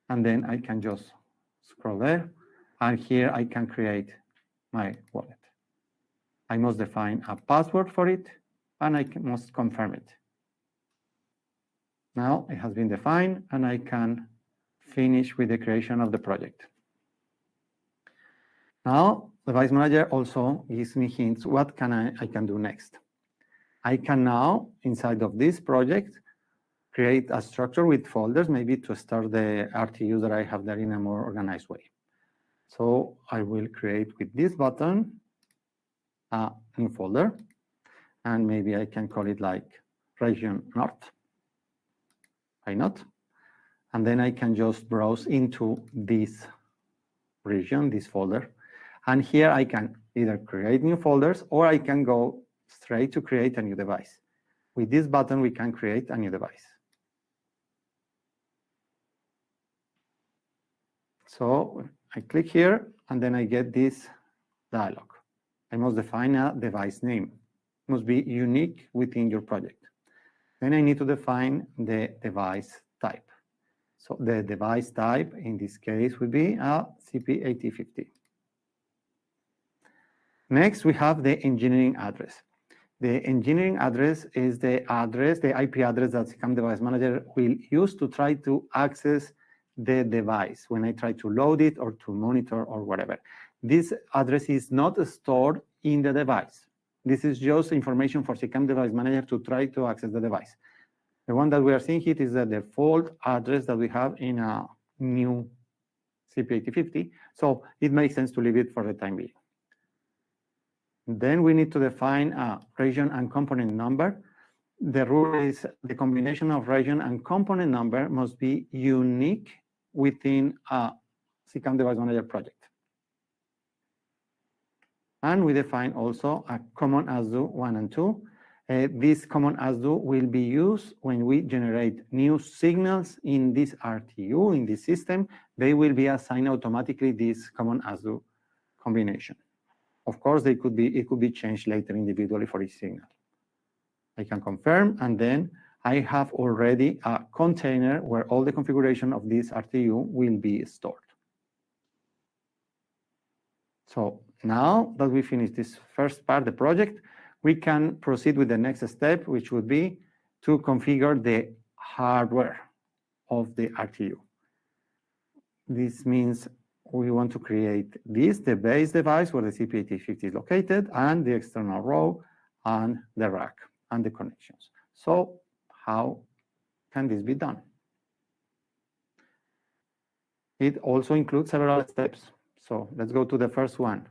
Speaker 2: and then I can just scroll there, and here I can create my wallet. I must define a password for it, and I must confirm it. Now it has been defined, and I can finish with the creation of the project. Now, the Device Manager also gives me hints what I can do next. I can now, inside of this project, create a structure with folders, maybe to store the RTUs that I have there in a more organized way. So I will create with this button a new folder, and maybe I can call it like Region North. Why not? And then I can just browse into this region, this folder. And here I can either create new folders or I can go straight to create a new device. With this button, we can create a new device. So I click here, and then I get this dialog. I must define a device name. It must be unique within your project. Then I need to define the device type. So the device type in this case would be a CP8050. Next, we have the engineering address. The engineering address is the IP address that SICAM Device Manager will use to try to access the device when I try to load it or to monitor or whatever. This address is not stored in the device. This is just information for SICAM Device Manager to try to access the device. The one that we are seeing here is the default address that we have in a new CP8050. So it makes sense to leave it for the time being. Then we need to define a region and component number. the rule is the combination of region and component number must be unique within a SICAM Device Manager project. And we define also a common ASDO 1 and 2. This common ASDO will be used when we generate new signals in this RTU, in this system. They will be assigned automatically this common ASDO combination. Of course, it could be changed later individually for each signal. I can confirm, and then I have already a container where all the configuration of this RTU will be stored. So now that we finish this first part of the project, we can proceed with the next step, which would be to configure the hardware of the RTU. This means we want to create this, the base device where the CP8050 is located, and the external row, and the rack, and the connections. So how can this be done? It also includes several steps. So let's go to the first one.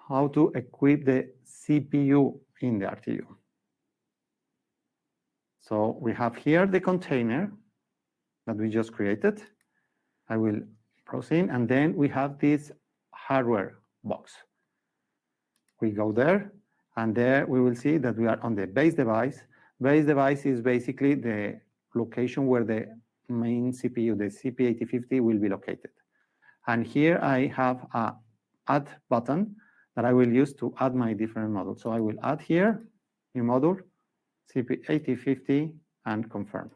Speaker 2: How to equip the CPU in the RTU. So we have here the container that we just created. I will proceed, and then we have this hardware box. We go there, and there we will see that we are on the base device. Base device is basically the location where the main CPU, the CP8050, will be located. And here I have a add button that I will use to add my different modules. So I will add here, new module, CP8050, and confirm.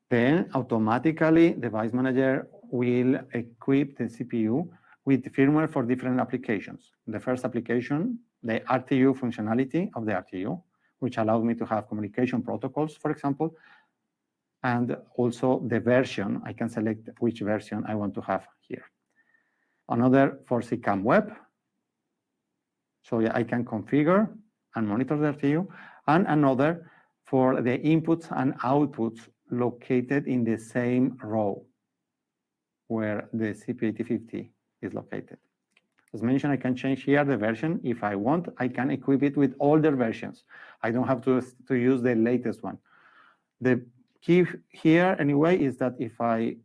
Speaker 2: Then automatically, the Device Manager will equip the CPU with firmware for different applications. The first application, the RTU functionality of the RTU, which allows me to have communication protocols, for example, and also the version. I can select which version I want to have here. Another for SICAM Web. So yeah, I can configure and monitor the RTU, and another for the inputs and outputs located in the same row where the CP8050 is located. As mentioned, I can change here the version. If I want, I can equip it with older versions. I don't have to use the latest one. The key here, anyway, is that if I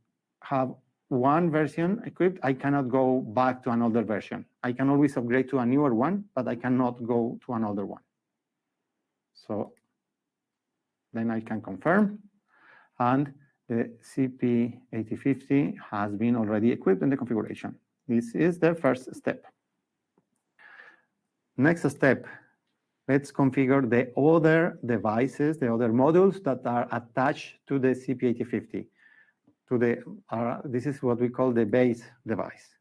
Speaker 2: have one version equipped, I cannot go back to an older version. I can always upgrade to a newer one, but I cannot go to another one. So then I can confirm, and the CP8050 has been already equipped in the configuration. This is the first step. Next step, let's configure the other devices, the other modules that are attached to the CP8050. This is what we call the base device.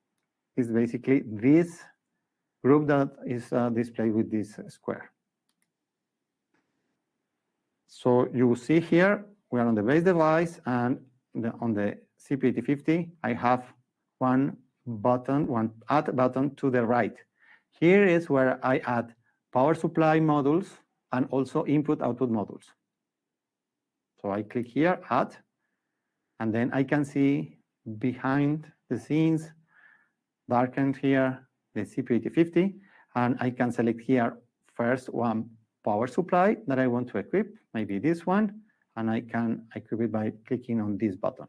Speaker 2: It's basically this group that is displayed with this square. So you will see here, we are on the base device, and on the CP8050, I have one button, one add button to the right. Here is where I add power supply modules and also input-output modules. So I click here, add, and then I can see behind the scenes, darkened here, the CP8050, and I can select here first one power supply that I want to equip, maybe this one, and I can equip it by clicking on this button.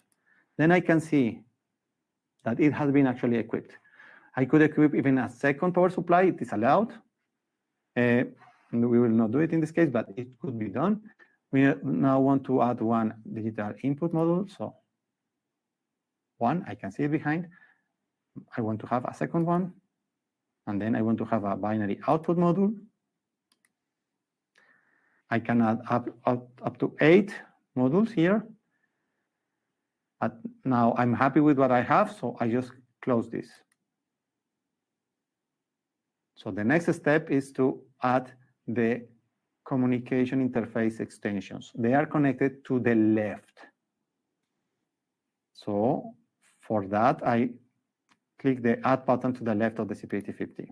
Speaker 2: Then I can see that it has been actually equipped. I could equip even a second power supply. It is allowed. We will not do it in this case, but it could be done. We now want to add one digital input module. So one, I can see it behind. I want to have a second one. And then I want to have a binary output module. I can add up to 8 modules here. But now I'm happy with what I have, so I just close this. So the next step is to add the communication interface extensions. They are connected to the left. So for that, I click the Add button to the left of the CP8050.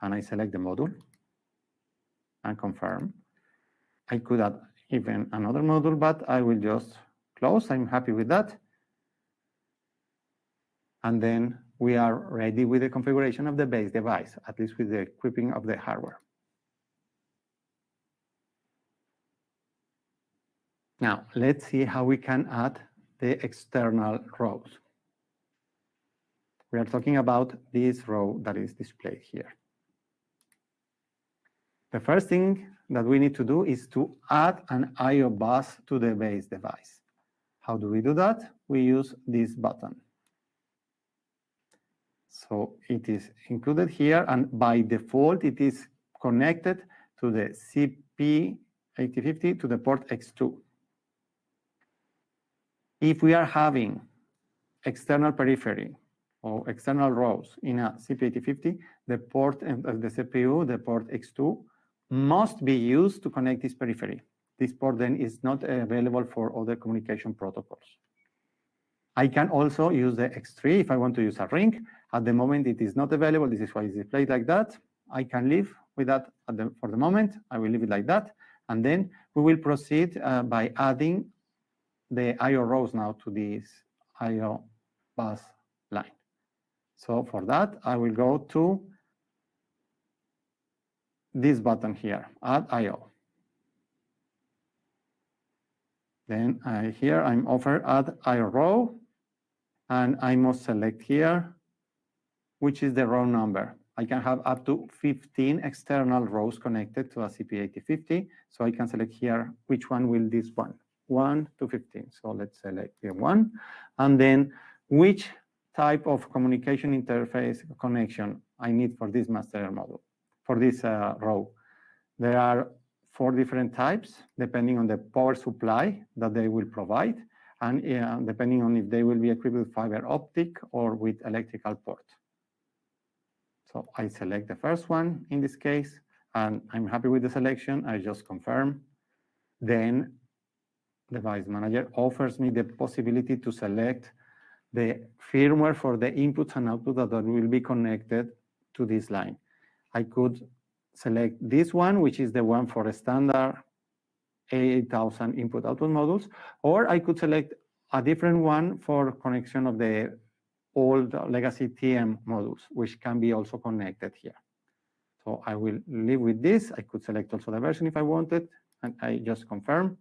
Speaker 2: And I select the module and confirm. I could add even another module, but I will just close. I'm happy with that. And then we are ready with the configuration of the base device, at least with the equipping of the hardware. Now, let's see how we can add the external rows. We are talking about this row that is displayed here. The first thing that we need to do is to add an I/O bus to the base device. How do we do that? We use this button. So it is included here, and by default, it is connected to the CP8050 to the port X2. If we are having external periphery or external rows in a CP8050, the port of the CPU, the port X2, must be used to connect this periphery. This port then is not available for other communication protocols. I can also use the X3 if I want to use a ring. At the moment, it is not available. This is why it's displayed like that. I can live with that for the moment. I will leave it like that. And then we will proceed by adding the I/O rows now to this I/O bus line. So for that, I will go to this button here, Add I/O. Then here I'm offered Add I/O row, and I must select here which is the row number. I can have up to 15 external rows connected to a CP8050. So I can select here which one will this one, 1 to 15. So let's select here 1. And then which type of communication interface connection I need for this master module, for this row. There are 4 different types, depending on the power supply that they will provide, and depending on if they will be equipped with fiber optic or with electrical port. So I select the first one in this case, and I'm happy with the selection. I just confirm. Then Device Manager offers me the possibility to select the firmware for the inputs and outputs that will be connected to this line. I could select this one, which is the one for a standard A8000 input-output modules, or I could select a different one for connection of the old legacy TM modules, which can be also connected here. So I will live with this. I could select also the version if I wanted, and I just confirm.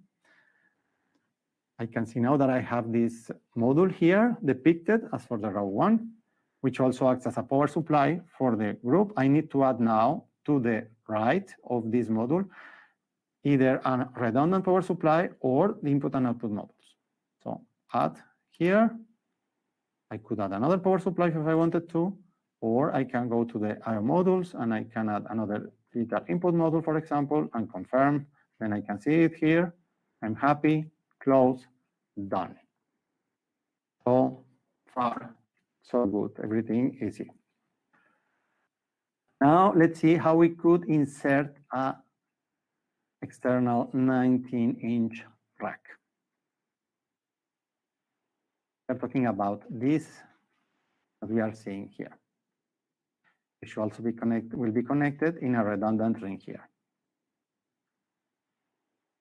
Speaker 2: I can see now that I have this module here depicted as for the row 1, which also acts as a power supply for the group. I need to add now to the right of this module either a redundant power supply or the input and output modules. So add here. I could add another power supply if I wanted to, or I can go to the I/O modules and I can add another digital input module, for example, and confirm. Then I can see it here. I'm happy, close, done. So far, so good, everything easy. Now let's see how we could insert a external 19-inch rack. We're talking about this that we are seeing here. It should also be connected in a redundant ring here.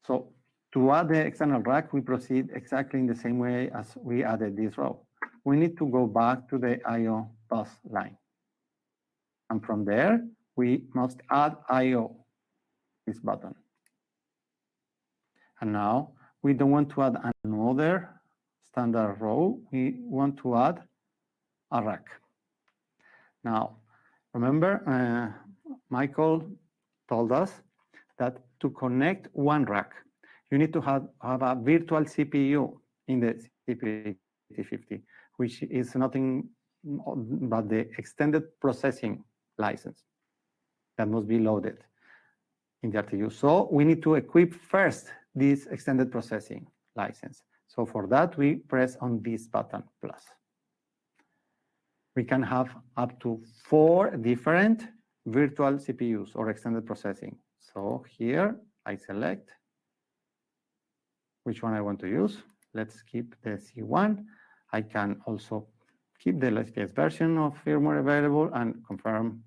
Speaker 2: So to add the external rack, we proceed exactly in the same way as we added this row. We need to go back to the I/O bus line. And from there, we must add I/O, this button. And now we don't want to add another standard row. We want to add a rack. Now, remember, Michael told us that to connect one rack, you need to have a virtual CPU in the CP8050, which is nothing but the extended processing license that must be loaded in the RTU. So we need to equip first this extended processing license. So for that, we press on this button, plus. We can have up to 4 different virtual CPUs or extended processing. So here I select which one I want to use. Let's keep the C1. I can also keep the latest version of firmware available and confirm.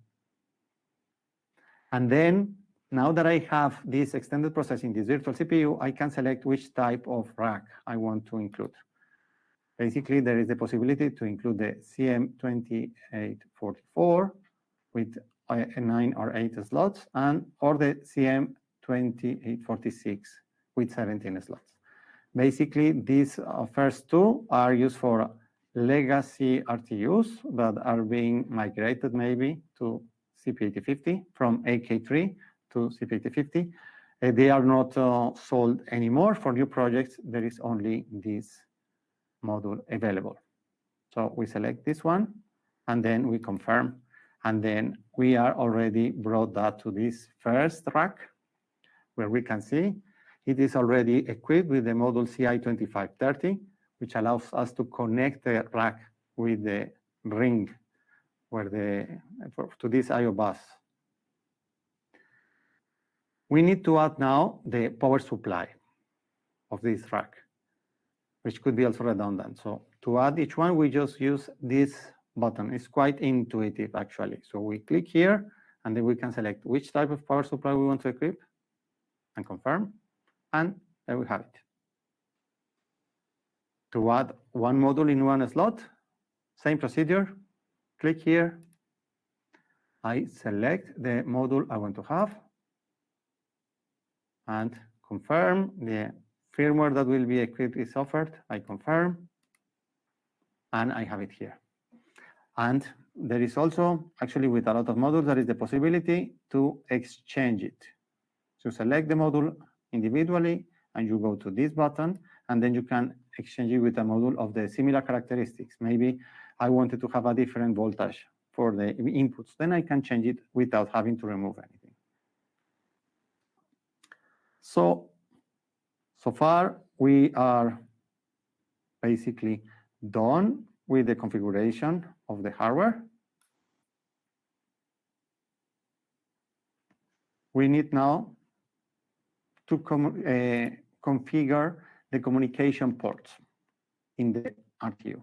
Speaker 2: And then now that I have this extended processing, this virtual CPU, I can select which type of rack I want to include. Basically, there is the possibility to include the CM2844 with 9 or 8 slots, or the CM2846 with 17 slots. Basically, these first two are used for legacy RTUs that are being migrated maybe to CP8050 from AK3 to CP8050. They are not sold anymore for new projects. There is only this module available. So we select this one, and then we confirm, and then we are already brought that to this first rack, where we can see it is already equipped with the module CI2530, which allows us to connect the rack with the ring to this I/O bus. We need to add now the power supply of this rack, which could be also redundant. So to add each one, we just use this button. It's quite intuitive, actually. So we click here, and then we can select which type of power supply we want to equip and confirm, and there we have it. To add one module in one slot, same procedure. Click here. I select the module I want to have and confirm. The firmware that will be equipped is offered. I confirm, and I have it here. And there is also, actually with a lot of modules, there is the possibility to exchange it. So select the module individually, and you go to this button, and then you can exchange it with a module of the similar characteristics. Maybe I wanted to have a different voltage for the inputs. Then I can change it without having to remove anything. So far, we are basically done with the configuration of the hardware. We need now to configure the communication ports in the RTU.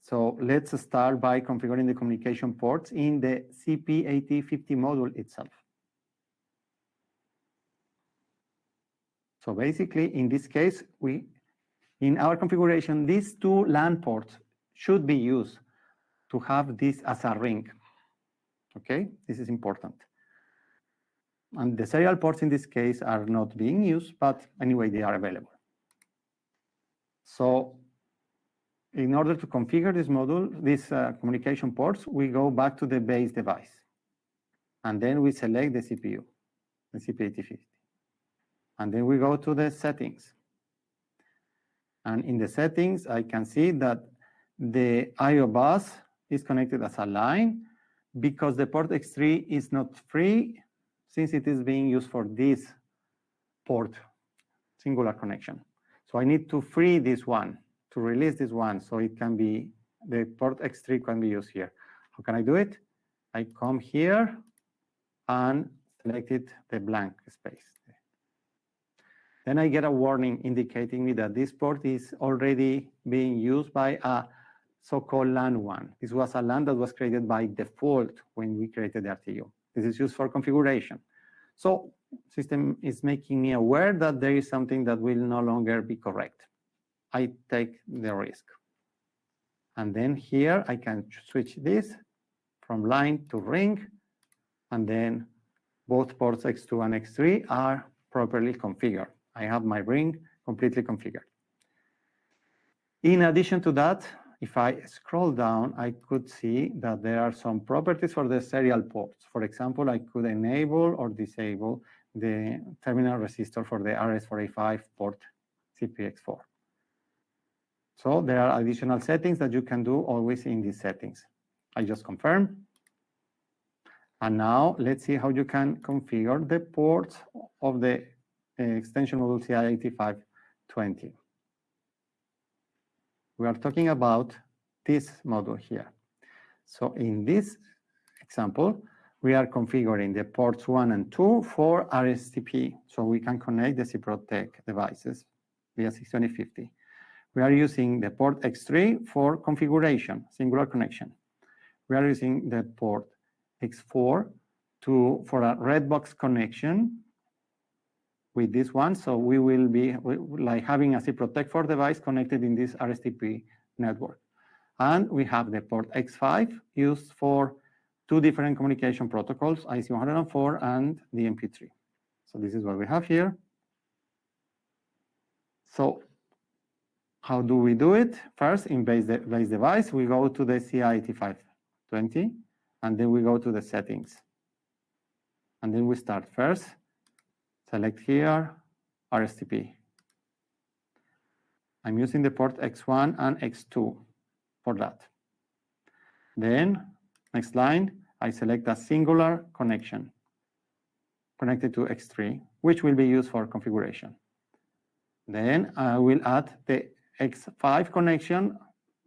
Speaker 2: So let's start by configuring the communication ports in the CP8050 module itself. So basically, in this case, in our configuration, these two LAN ports should be used to have this as a ring. Okay, this is important. And the serial ports in this case are not being used, but anyway, they are available. So in order to configure this module, these communication ports, we go back to the base device. And then we select the CPU, the CP8050. And then we go to the settings. And in the settings, I can see that the I/O bus is connected as a line because the port X3 is not free since it is being used for this port, singular connection. So I need to free this one, to release this one, so it can be, the port X3 can be used here. How can I do it? I come here and select the blank space. Then I get a warning indicating me that this port is already being used by a so-called LAN 1. This was a LAN that was created by default when we created the RTU. This is used for configuration. So system is making me aware that there is something that will no longer be correct. I take the risk. And then here I can switch this from line to ring, and then both ports X2 and X3 are properly configured. I have my ring completely configured. In addition to that, if I scroll down, I could see that there are some properties for the serial ports. For example, I could enable or disable the terminal resistor for the RS485 port CPX4. So there are additional settings that you can do always in these settings. I just confirm. And now let's see how you can configure the ports of the extension module CI8520. We are talking about this module here. So in this example, we are configuring the ports 1 and 2 for RSTP, so we can connect the Ciprotec devices via 62050. We are using the port X3 for configuration, singular connection. We are using the port X4 for a red box connection with this one, so we will be like having a Ciprotec 4 device connected in this RSTP network. And we have the port X5 used for two different communication protocols, IC104 and DMP3. So this is what we have here. So How do we do it? First, in base device, we go to the CA8520, and then we go to the settings. And then we start first, select here, RSTP. I'm using the port X1 and X2 for that. Then, next line, I select a singular connection connected to X3, which will be used for configuration. Then I will add the X5 connection,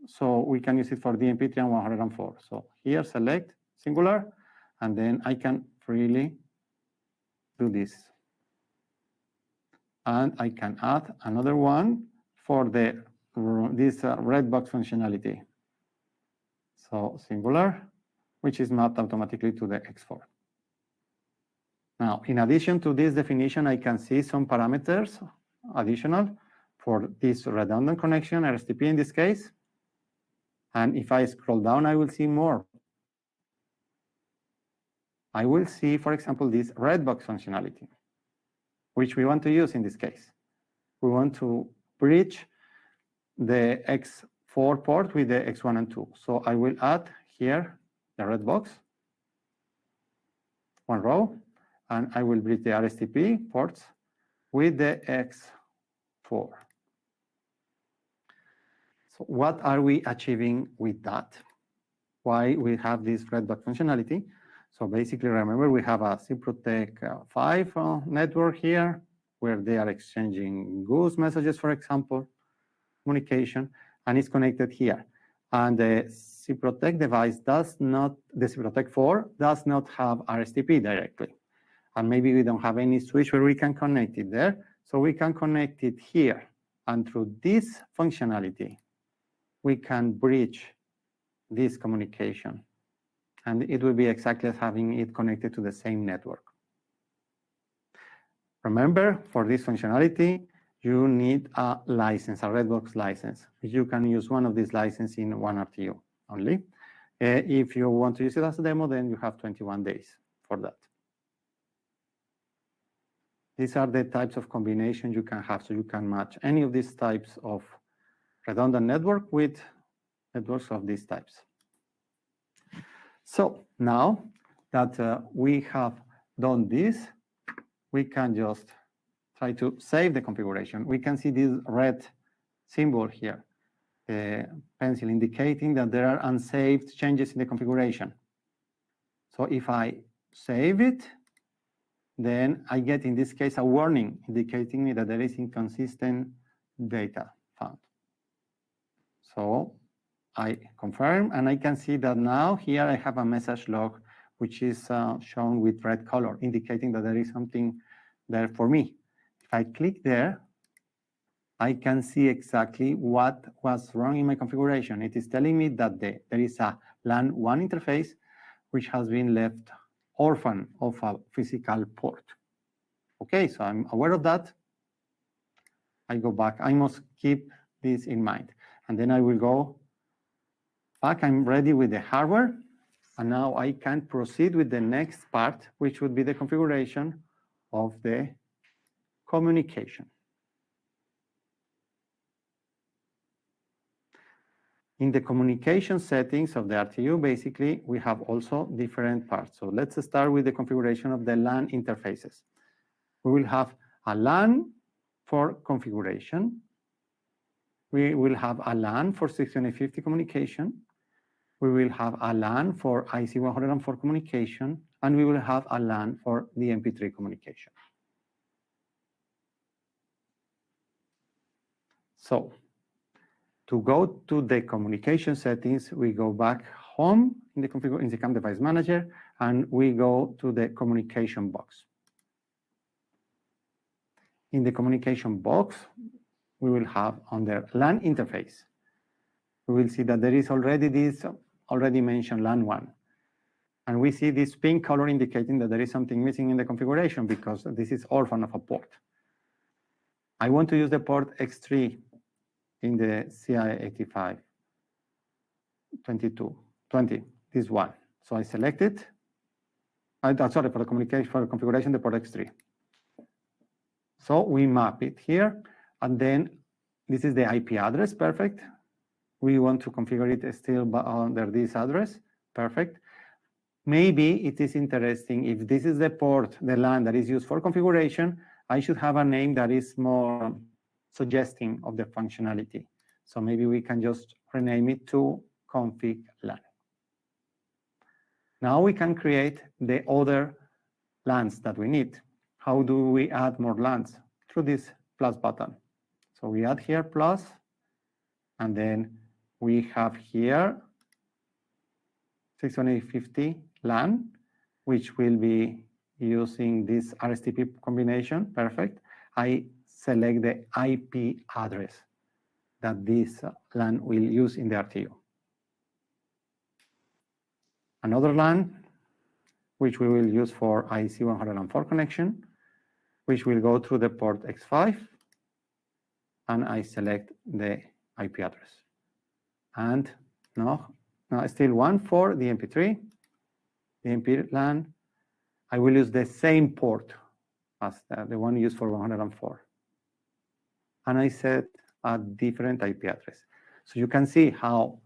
Speaker 2: so we can use it for DMP3 and 104. So here, select singular, and then I can freely do this. And I can add another one for this red box functionality. So singular, which is mapped automatically to the X4. Now, in addition to this definition, I can see some parameters additional for this redundant connection, RSTP in this case. And if I scroll down, I will see more. I will see, for example, this red box functionality, which we want to use in this case. We want to bridge the X4 port with the X1 and 2. So I will add here the red box, one row, and I will bridge the RSTP ports with the X4. So what are we achieving with that? Why we have this red box functionality? So basically, remember, we have a Cyprotec 5 network here, where they are exchanging goods messages, for example, communication, and it's connected here. And the Cyprotec device does not, the Cyprotec 4 does not have RSTP directly. And maybe we don't have any switch where we can connect it there. So we can connect it here. And through this functionality, we can bridge this communication. And it will be exactly as having it connected to the same network. Remember, for this functionality, you need a license, a Redbox license. You can use one of these licenses in one RTU only. If you want to use it as a demo, then you have 21 days for that. These are the types of combinations you can have, so you can match any of these types of redundant network with networks of these types. So now that we have done this, we can just try to save the configuration. We can see this red symbol here, the pencil indicating that there are unsaved changes in the configuration. So if I save it, then I get, in this case, a warning indicating me that there is inconsistent data found. So I confirm, and I can see that now here I have a message log, which is shown with red color, indicating that there is something there for me. If I click there, I can see exactly what was wrong in my configuration. It is telling me that there is a LAN 1 interface which has been left orphan of a physical port. Okay, so I'm aware of that. I go back. I must keep this in mind. And then I will go back. I'm ready with the hardware. And now I can proceed with the next part, which would be the configuration of the communication. In the communication settings of the RTU, basically, we have also different parts. So let's start with the configuration of the LAN interfaces. We will have a LAN for configuration. We will have a LAN for 650 communication. We will have a LAN for IC104 communication, and we will have a LAN for the MP3 communication. So to go to the communication settings, we go back home in the SICAM Device Manager, and we go to the communication box. In the communication box, we will have under LAN interface, we will see that there is already this already mentioned LAN 1. And we see this pink color indicating that there is something missing in the configuration because this is orphan of a port. I want to use the port X3 in the CI85 20, this one. So I select it. Sorry, for the communication, for the configuration, the port X3. So we map it here, and then this is the IP address, perfect. We want to configure it still under this address, perfect. Maybe it is interesting, if this is the port, the LAN that is used for configuration, I should have a name that is more suggesting of the functionality. So maybe we can just rename it to config LAN. Now we can create the other LANs that we need. How do we add more LANs? Through this plus button. So we add here plus, and then we have here 61850 LAN, which will be using this RSTP combination, perfect. I select the IP address that this LAN will use in the RTU. Another LAN, which we will use for IC104 connection, which will go through the port X5, and I select the IP address. And now still one for the MP3, the MP LAN. I will use the same port as the one used for 104. And I set a different IP address. So you can see how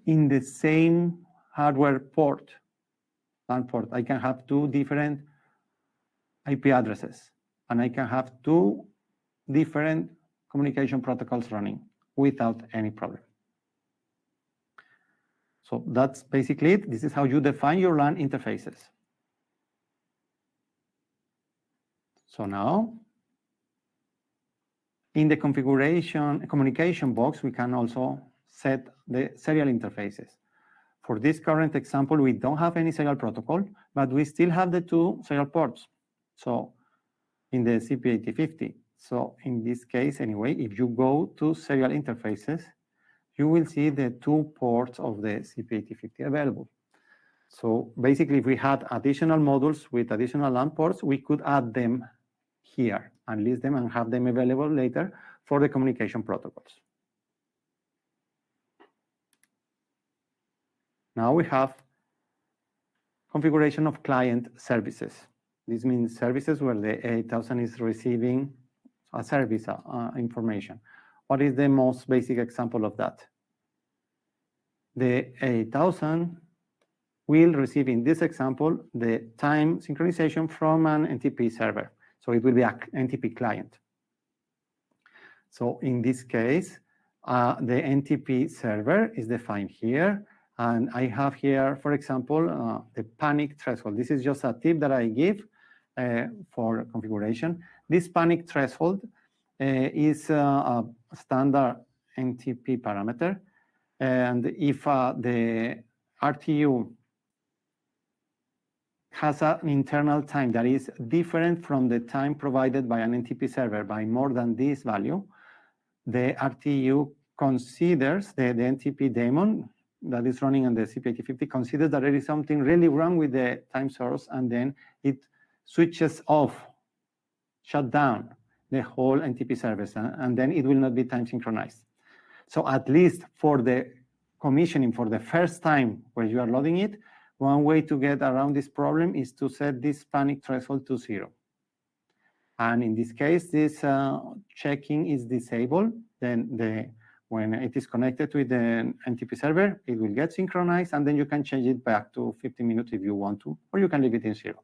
Speaker 2: in the same hardware port, LAN port, I can have two different IP addresses, and I can have two different communication protocols running without any problem. So that's basically it. This is how you define your LAN interfaces. So now, in the configuration communication box, we can also set the serial interfaces. For this current example, we don't have any serial protocol, but we still have the two serial ports. So in the CP8050. So in this case, anyway, if you go to serial interfaces, you will see the two ports of the CP8050 available. So basically, if we had additional modules with additional LAN ports, we could add them here and list them and have them available later for the communication protocols. Now we have configuration of client services. This means services where the A8000 is receiving a service information. What is the most basic example of that? The A8000 will receive, in this example, the time synchronization from an NTP server. So it will be an NTP client. So in this case, the NTP server is defined here. And I have here, for example, the panic threshold. This is just a tip that I give for configuration. This panic threshold is a standard NTP parameter. And if the RTU has an internal time that is different from the time provided by an NTP server by more than this value, the RTU considers, the NTP daemon that is running on the CP8050 considers that there is something really wrong with the time source, and then it switches off, shut down the whole NTP service, and then it will not be time synchronized. So at least for the commissioning, for the first time where you are loading it, one way to get around this problem is to set this panic threshold to 0. And in this case, this checking is disabled. Then when it is connected with the NTP server, it will get synchronized, and then you can change it back to 15 minutes if you want to, or you can leave it in 0.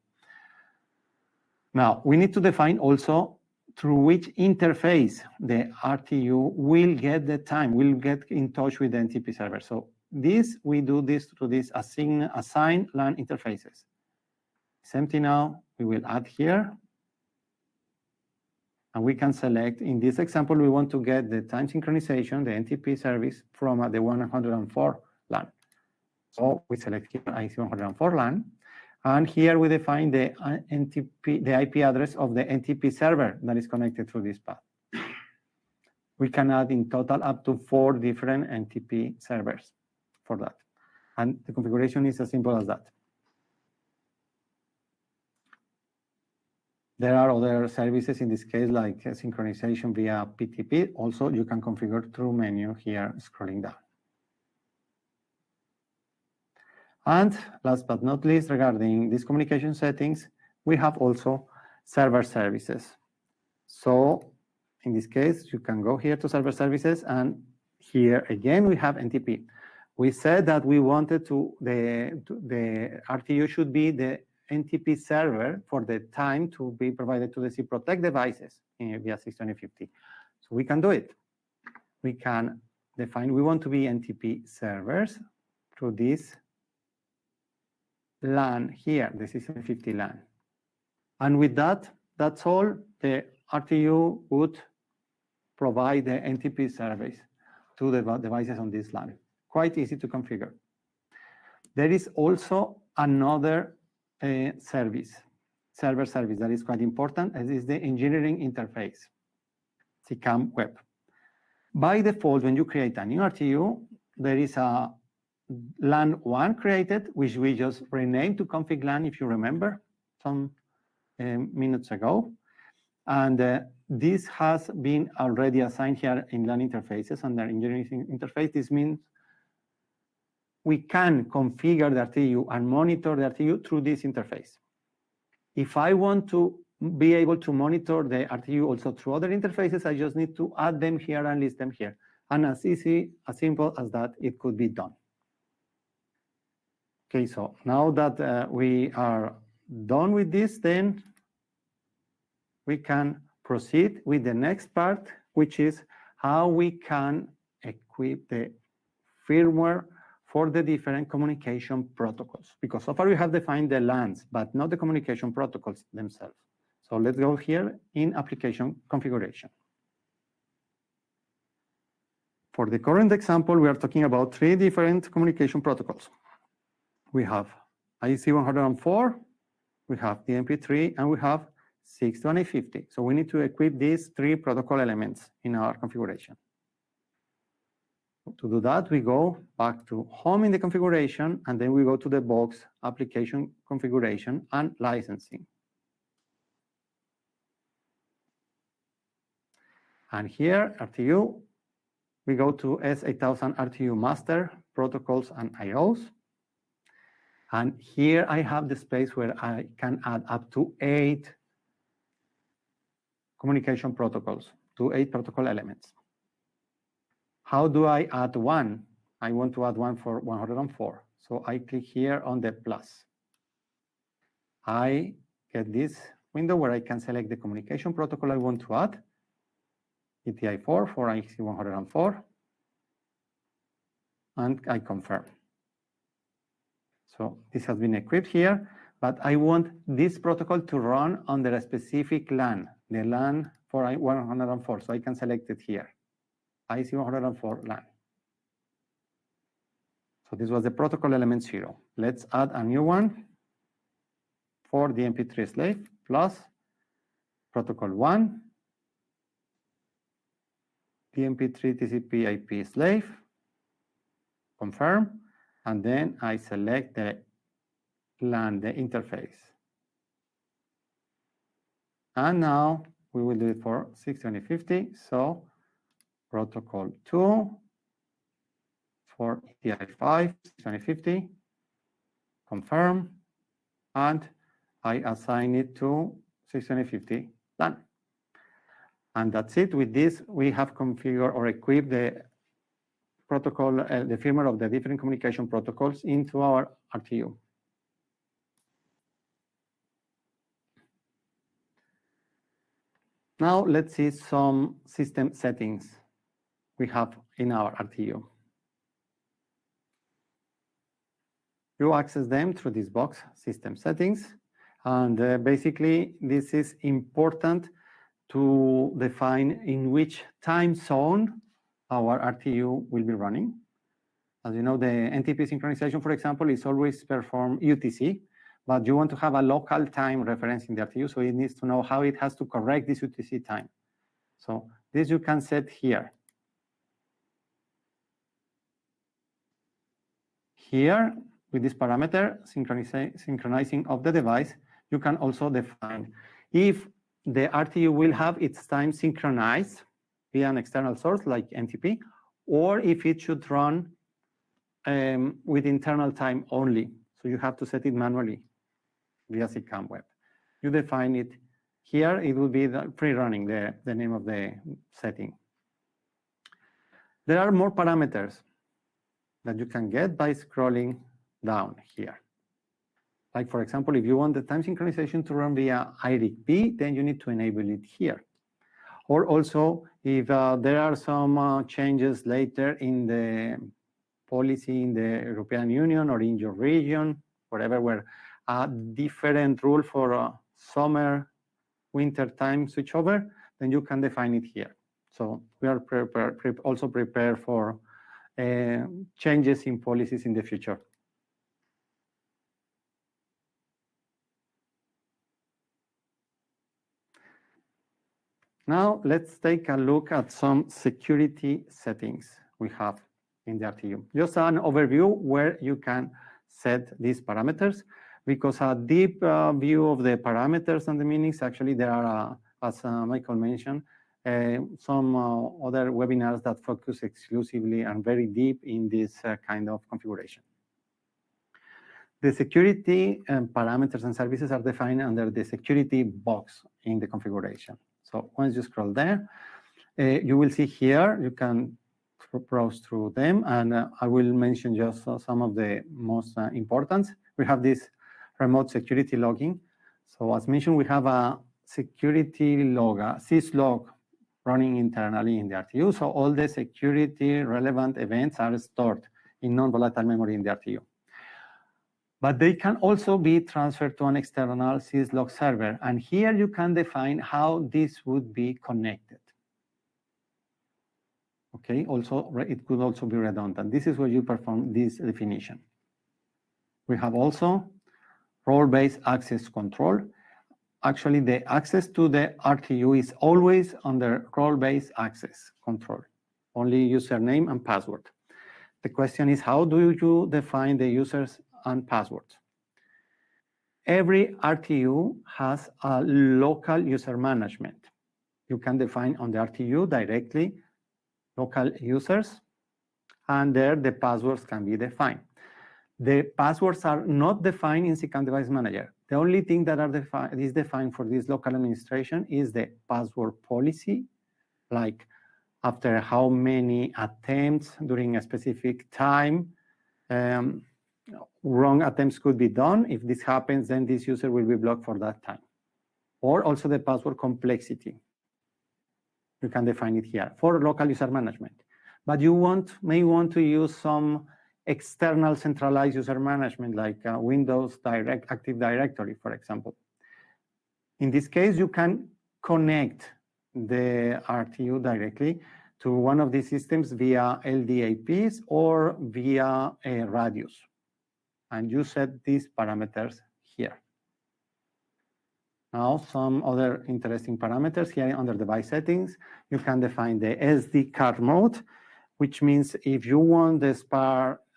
Speaker 2: Now, we need to define also through which interface the RTU will get the time, will get in touch with the NTP server. So we do this through this assign LAN interfaces. It's empty now. We will add here. And we can select, in this example, we want to get the time synchronization, the NTP service from the 104 LAN. So we select here IC104 LAN. And here we define the IP address of the NTP server that is connected through this path. We can add in total up to 4 different NTP servers for that. And the configuration is as simple as that. There are other services in this case, like synchronization via PTP. Also, you can configure through menu here, scrolling down. And last but not least, regarding these communication settings, we have also server services. So in this case, you can go here to server services, and here again we have NTP. We said that we wanted the RTU should be the NTP server for the time to be provided to the CProtect devices via 62050. So we can do it. We can define, we want to be NTP servers through this LAN here, the 650 LAN. And with that, that's all. The RTU would provide the NTP service to the devices on this LAN. Quite easy to configure. There is also another server service that is quite important, as is the engineering interface, SICAM web. By default, when you create a new RTU, there is a LAN 1 created, which we just renamed to config LAN, if you remember, some minutes ago. And this has been already assigned here in LAN interfaces under engineering interface. This means we can configure the RTU and monitor the RTU through this interface. If I want to be able to monitor the RTU also through other interfaces, I just need to add them here and list them here. And as easy, as simple as that, it could be done. Okay, so now that we are done with this, then we can proceed with the next part, which is how we can equip the firmware for the different communication protocols. Because so far we have defined the LANs, but not the communication protocols themselves. So let's go here in application configuration. For the current example, we are talking about 3 different communication protocols. We have IEC104, we have DMP3, and we have 62050. So we need to equip these 3 protocol elements in our configuration. To do that, we go back to home in the configuration, and then we go to the box application configuration and licensing. And here, RTU, we go to S8000 RTU master, protocols and IOs. And here I have the space where I can add up to 8 communication protocols, to 8 protocol elements. How do I add one? I want to add one for 104. So I click here on the plus. I get this window where I can select the communication protocol I want to add, ETI4 for IEC104, and I confirm. So this has been equipped here, but I want this protocol to run under a specific LAN, the LAN for I104, so I can select it here. IEC104 LAN. So this was the protocol element 0. Let's add a new one for the MP3 slave plus protocol 1, the MP3 TCP IP slave, confirm, and then I select the LAN, the interface. And now we will do it for 62050. So protocol 2 for ETI5, 62050, confirm, and I assign it to 62050 LAN. And that's it. With this, we have configured or equipped the protocol, the firmware of the different communication protocols into our RTU. Now let's see some system settings we have in our RTU. You access them through this box, system settings. And basically, this is important to define in which time zone our RTU will be running. As you know, the NTP synchronization, for example, is always performed UTC, but you want to have a local time reference in the RTU, so it needs to know how it has to correct this UTC time. So this you can set here. Here, with this parameter, synchronizing of the device, you can also define if the RTU will have its time synchronized via an external source like NTP, or if it should run with internal time only. So you have to set it manually via SICAM web. You define it Here, it will be the pre-running, the name of the setting. There are more parameters that you can get by scrolling down here. Like, for example, if you want the time synchronization to run via IRIC-B, then you need to enable it here. Or also, if there are some changes later in the policy in the European Union or in your region, whatever, where a different rule for summer, winter time switchover, then you can define it here. So we are also prepared for changes in policies in the future. Now, let's take a look at some security settings we have in the RTU. Just an overview where you can set these parameters, because a deep view of the parameters and the meanings, actually there are, as Michael mentioned, some other webinars that focus exclusively and very deep in this kind of configuration. The security parameters and services are defined under the security box in the configuration. So once you scroll there, you will see here, you can browse through them, and I will mention just some of the most important. We have this remote security logging. So as mentioned, we have a security log, a syslog running internally in the RTU. So all the security relevant events are stored in non-volatile memory in the RTU. But they can also be transferred to an external syslog server. And here you can define how this would be connected. Okay, also, it could also be redundant. This is where you perform this definition. We have also role-based access control. Actually, the access to the RTU is always under role-based access control, only username and password. The question is, how do you define the users and passwords? Every RTU has a local user management. You can define on the RTU directly local users, and there the passwords can be defined. The passwords are not defined in SICAM Device Manager. The only thing that is defined for this local administration is the password policy, like after how many attempts during a specific time, wrong attempts could be done. If this happens, then this user will be blocked for that time. Or also the password complexity. You can define it here for local user management. But you may want to use some external centralized user management, like Windows Active Directory, for example. In this case, you can connect the RTU directly to one of these systems via LDAPs or via a radius. And you set these parameters here. Now, some other interesting parameters here under device settings. You can define the SD card mode, which means if you want the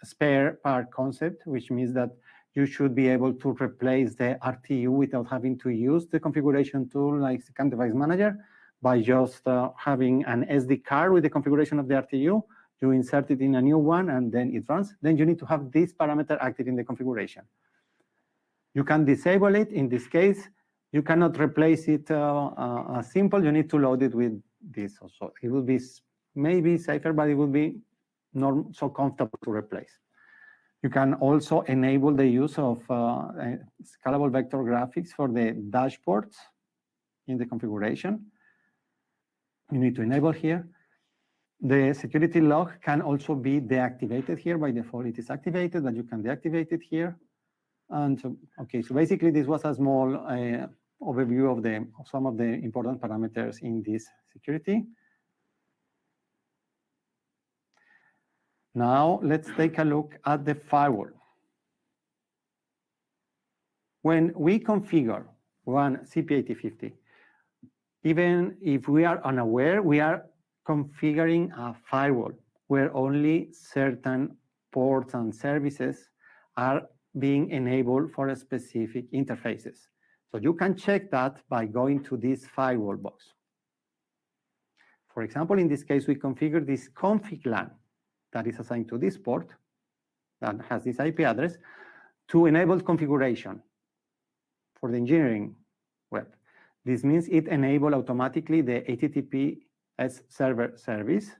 Speaker 2: spare part concept, which means that you should be able to replace the RTU without having to use the configuration tool like SICAM Device Manager by just having an SD card with the configuration of the RTU. You insert it in a new one and then it runs. Then you need to have this parameter active in the configuration. You can disable it. In this case, you cannot replace it simple. You need to load it with this also. It will be maybe safer, but it will be not so comfortable to replace. You can also enable the use of scalable vector graphics for the dashboards in the configuration. You need to enable here. The security log can also be deactivated here. By default, it is activated, but you can deactivate it here. And so, okay, so basically this was a small overview of some of the important parameters in this security. Now let's take a look at the firewall. When we configure one CP8050, even if we are unaware, we are configuring a firewall where only certain ports and services are being enabled for a specific interfaces. So you can check that by going to this firewall box. For example, in this case, we configure this config LAN that is assigned to this port that has this IP address to enable configuration for the engineering web. This means it enables automatically the HTTPS server service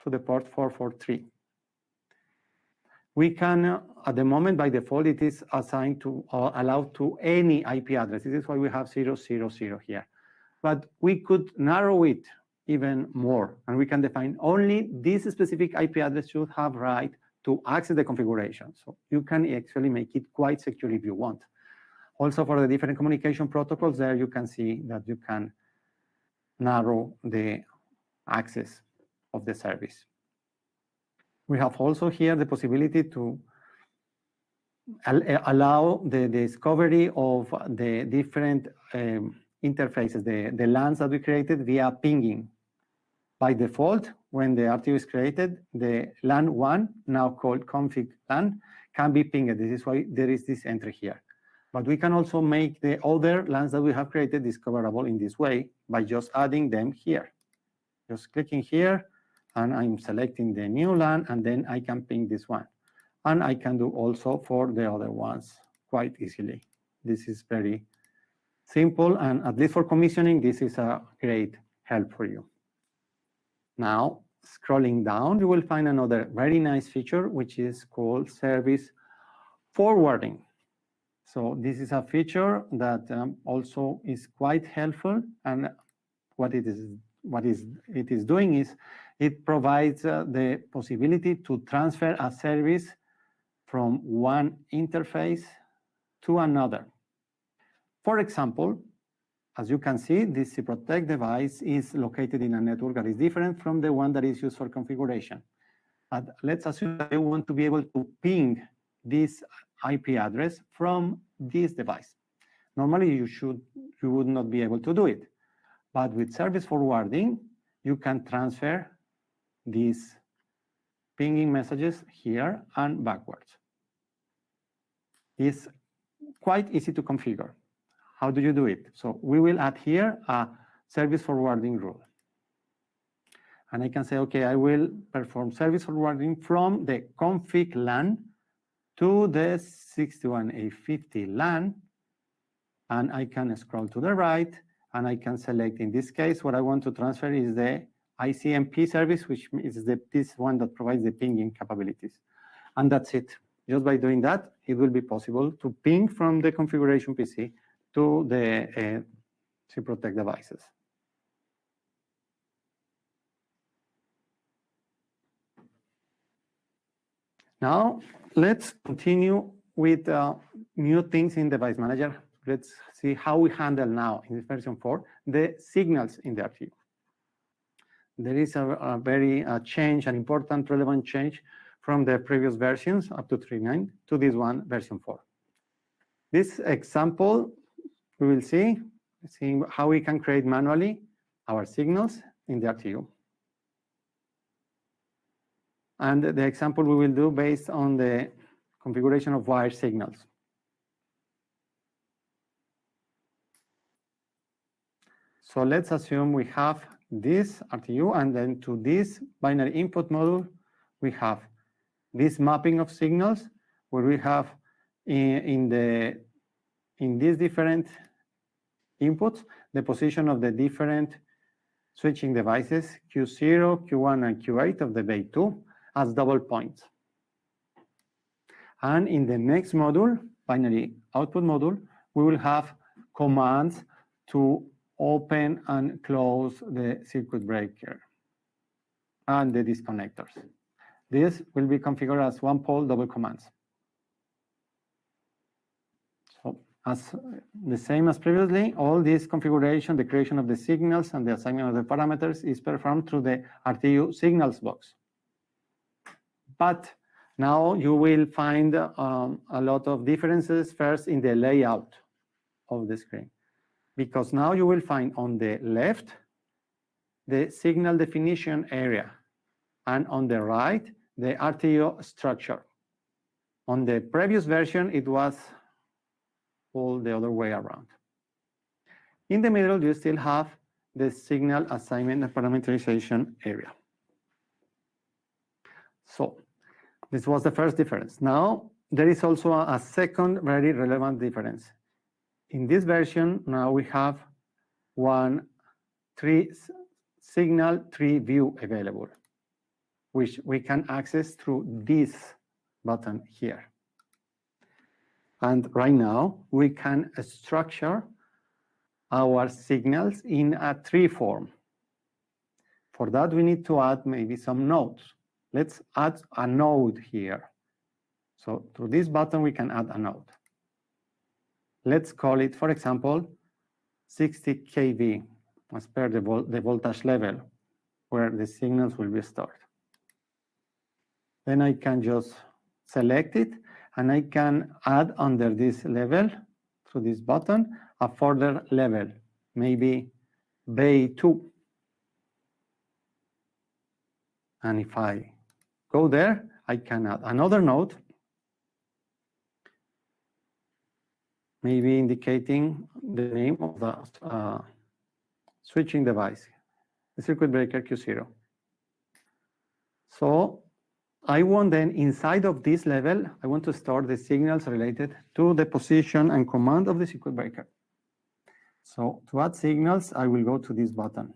Speaker 2: to the port 443. We can, at the moment, by default, it is assigned to or allowed to any IP address. This is why we have 000 here. But we could narrow it even more, and we can define only this specific IP address should have right to access the configuration. So you can actually make it quite secure if you want. Also, for the different communication protocols, there you can see that you can narrow the access of the service. We have also here the possibility to allow the discovery of the different interfaces, the LANs that we created via pinging. By default, when the RTU is created, the LAN 1, now called config LAN, can be pinged. This is why there is this entry here. But we can also make the other LANs that we have created discoverable in this way by just adding them here. Just clicking here, and I'm selecting the new LAN, and then I can ping this one. And I can do also for the other ones quite easily. This is very simple, and at least for commissioning, this is a great help for you. Now, scrolling down, you will find another very nice feature, which is called service forwarding. So this is a feature that also is quite helpful, and what it is doing is it provides the possibility to transfer a service from one interface to another. For example, as you can see, this cProtect device is located in a network that is different from the one that is used for configuration. And let's assume that you want to be able to ping this IP address from this device. Normally, you would not be able to do it. But with service forwarding, you can transfer these pinging messages here and backwards. It's quite easy to configure. How do you do it? So we will add here a service forwarding rule. And I can say, okay, I will perform service forwarding from the config LAN to the 61850 LAN. And I can scroll to the right, and I can select, in this case, what I want to transfer is the ICMP service, which is this one that provides the pinging capabilities. And that's it. Just by doing that, it will be possible to ping from the configuration PC to the cProtect devices. Now, let's continue with new things in Device Manager. Let's see how we handle now, in version 4, the signals in the RTU. There is a very change, an important relevant change from the previous versions up to 3.9 to this one, version 4. This example, we will see how we can create manually our signals in the RTU. And the example we will do based on the configuration of wire signals. So let's assume we have this RTU, and then to this binary input module, we have this mapping of signals, where we have in these different inputs, the position of the different switching devices, Q0, Q1, and Q8 of the bay 2 as double points. And in the next module, binary output module, we will have commands to open and close the circuit breaker and the disconnectors. This will be configured as one-pole double commands. So as the same as previously, all this configuration, the creation of the signals and the assignment of the parameters is performed through the RTU signals box. But now you will find a lot of differences first in the layout of the screen, because now you will find on the left the signal definition area, and on the right the RTU structure. On the previous version, it was all the other way around. In the middle, you still have the signal assignment and parameterization area. So this was the first difference. Now, there is also a second very relevant difference. In this version, now we have signal tree view available, which we can access through this button here. And right now, we can structure our signals in a tree form. For that, we need to add maybe some nodes. Let's add a node here. So through this button, we can add a node. Let's call it, for example, 60 kV as per the voltage level where the signals will be stored. Then I can just select it, and I can add under this level, through this button, a further level, maybe Bay 2. And if I go there, I can add another node, maybe indicating the name of the switching device, the circuit breaker Q0. So I want then, inside of this level, I want to store the signals related to the position and command of the circuit breaker. So to add signals, I will go to this button.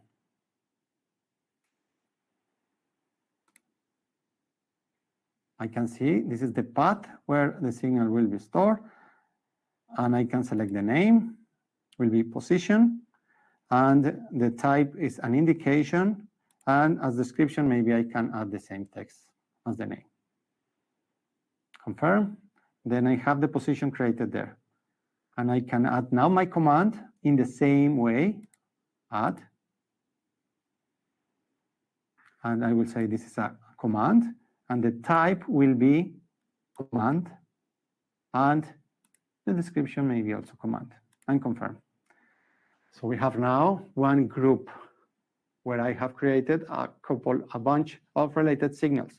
Speaker 2: I can see this is the path where the signal will be stored, and I can select the name, will be position, and the type is an indication, and as description, maybe I can add the same text as the name. Confirm, then I have the position created there. And I can add now my command in the same way, add. And I will say this is a command, and the type will be command, and the description may be also command, and confirm. So we have now one group where I have created a bunch of related signals.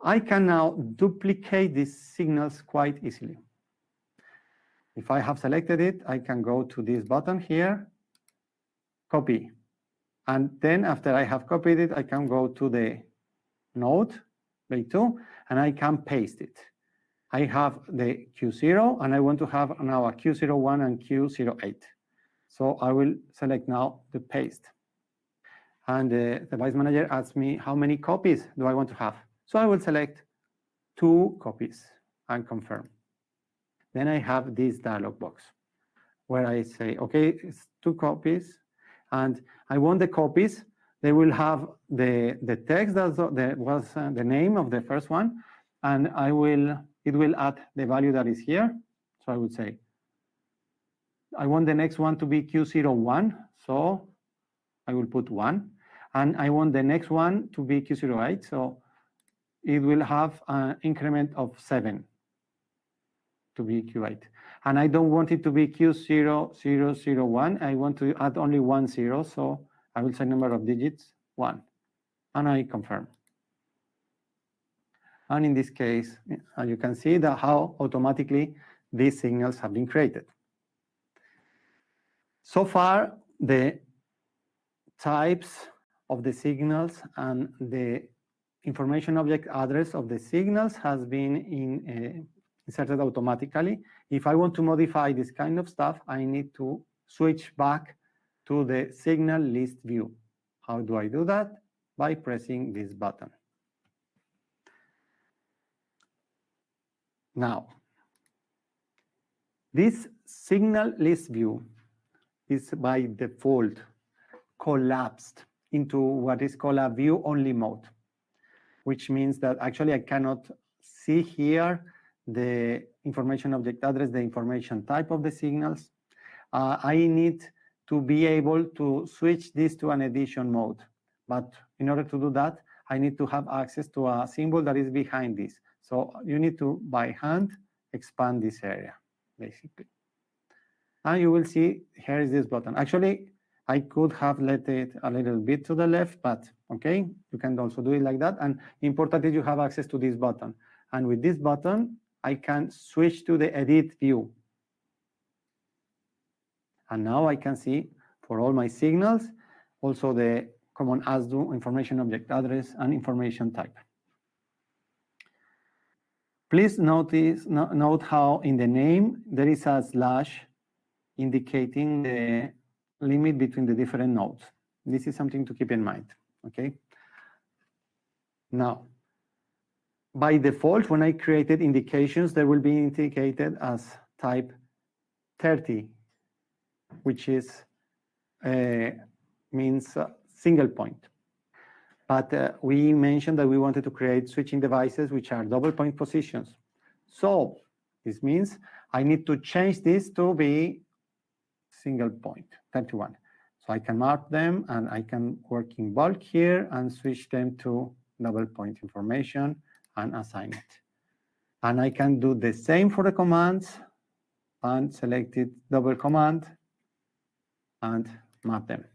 Speaker 2: I can now duplicate these signals quite easily. If I have selected it, I can go to this button here, copy. And then after I have copied it, I can go to the node, Bay 2, and I can paste it. I have the Q0, and I want to have now a Q01 and Q08. So I will select now the paste. And the device manager asks me, how many copies do I want to have? So I will select 2 copies and confirm. Then I have this dialog box where I say, okay, it's 2 copies, and I want the copies. They will have the text that was the name of the first one, and it will add the value that is here. So I would say, I want the next one to be Q01, so I will put 1, and I want the next one to be Q08, so it will have an increment of 7 to be Q8. And I don't want it to be Q0001. I want to add only 1 0, so I will say number of digits 1, and I confirm. And in this case, you can see that how automatically these signals have been created. So far, the types of the signals and the information object address of the signals has been inserted automatically. If I want to modify this kind of stuff, I need to switch back to the signal list view. How do I do that? By pressing this button. Now, this signal list view is by default collapsed into what is called a view-only mode, which means that actually I cannot see here the information object address, the information type of the signals. I need to be able to switch this to an edition mode. But in order to do that, I need to have access to a symbol that is behind this. So you need to, by hand, expand this area, basically. And you will see here is this button. Actually, I could have let it a little bit to the left, but okay, you can also do it like that. And important is you have access to this button. And with this button, I can switch to the edit view. And now I can see for all my signals, also the common ASDU, information object address, and information type. Please note how in the name there is a slash indicating the limit between the different nodes. This is something to keep in mind, okay? Now, by default, when I created indications, they will be indicated as type 30, which is means single point. But we mentioned that we wanted to create switching devices which are double point positions. So this means I need to change this to be single point, 31. So I can mark them and I can work in bulk here and switch them to double point information and assign it. And I can do the same for the commands and select it double command and map them.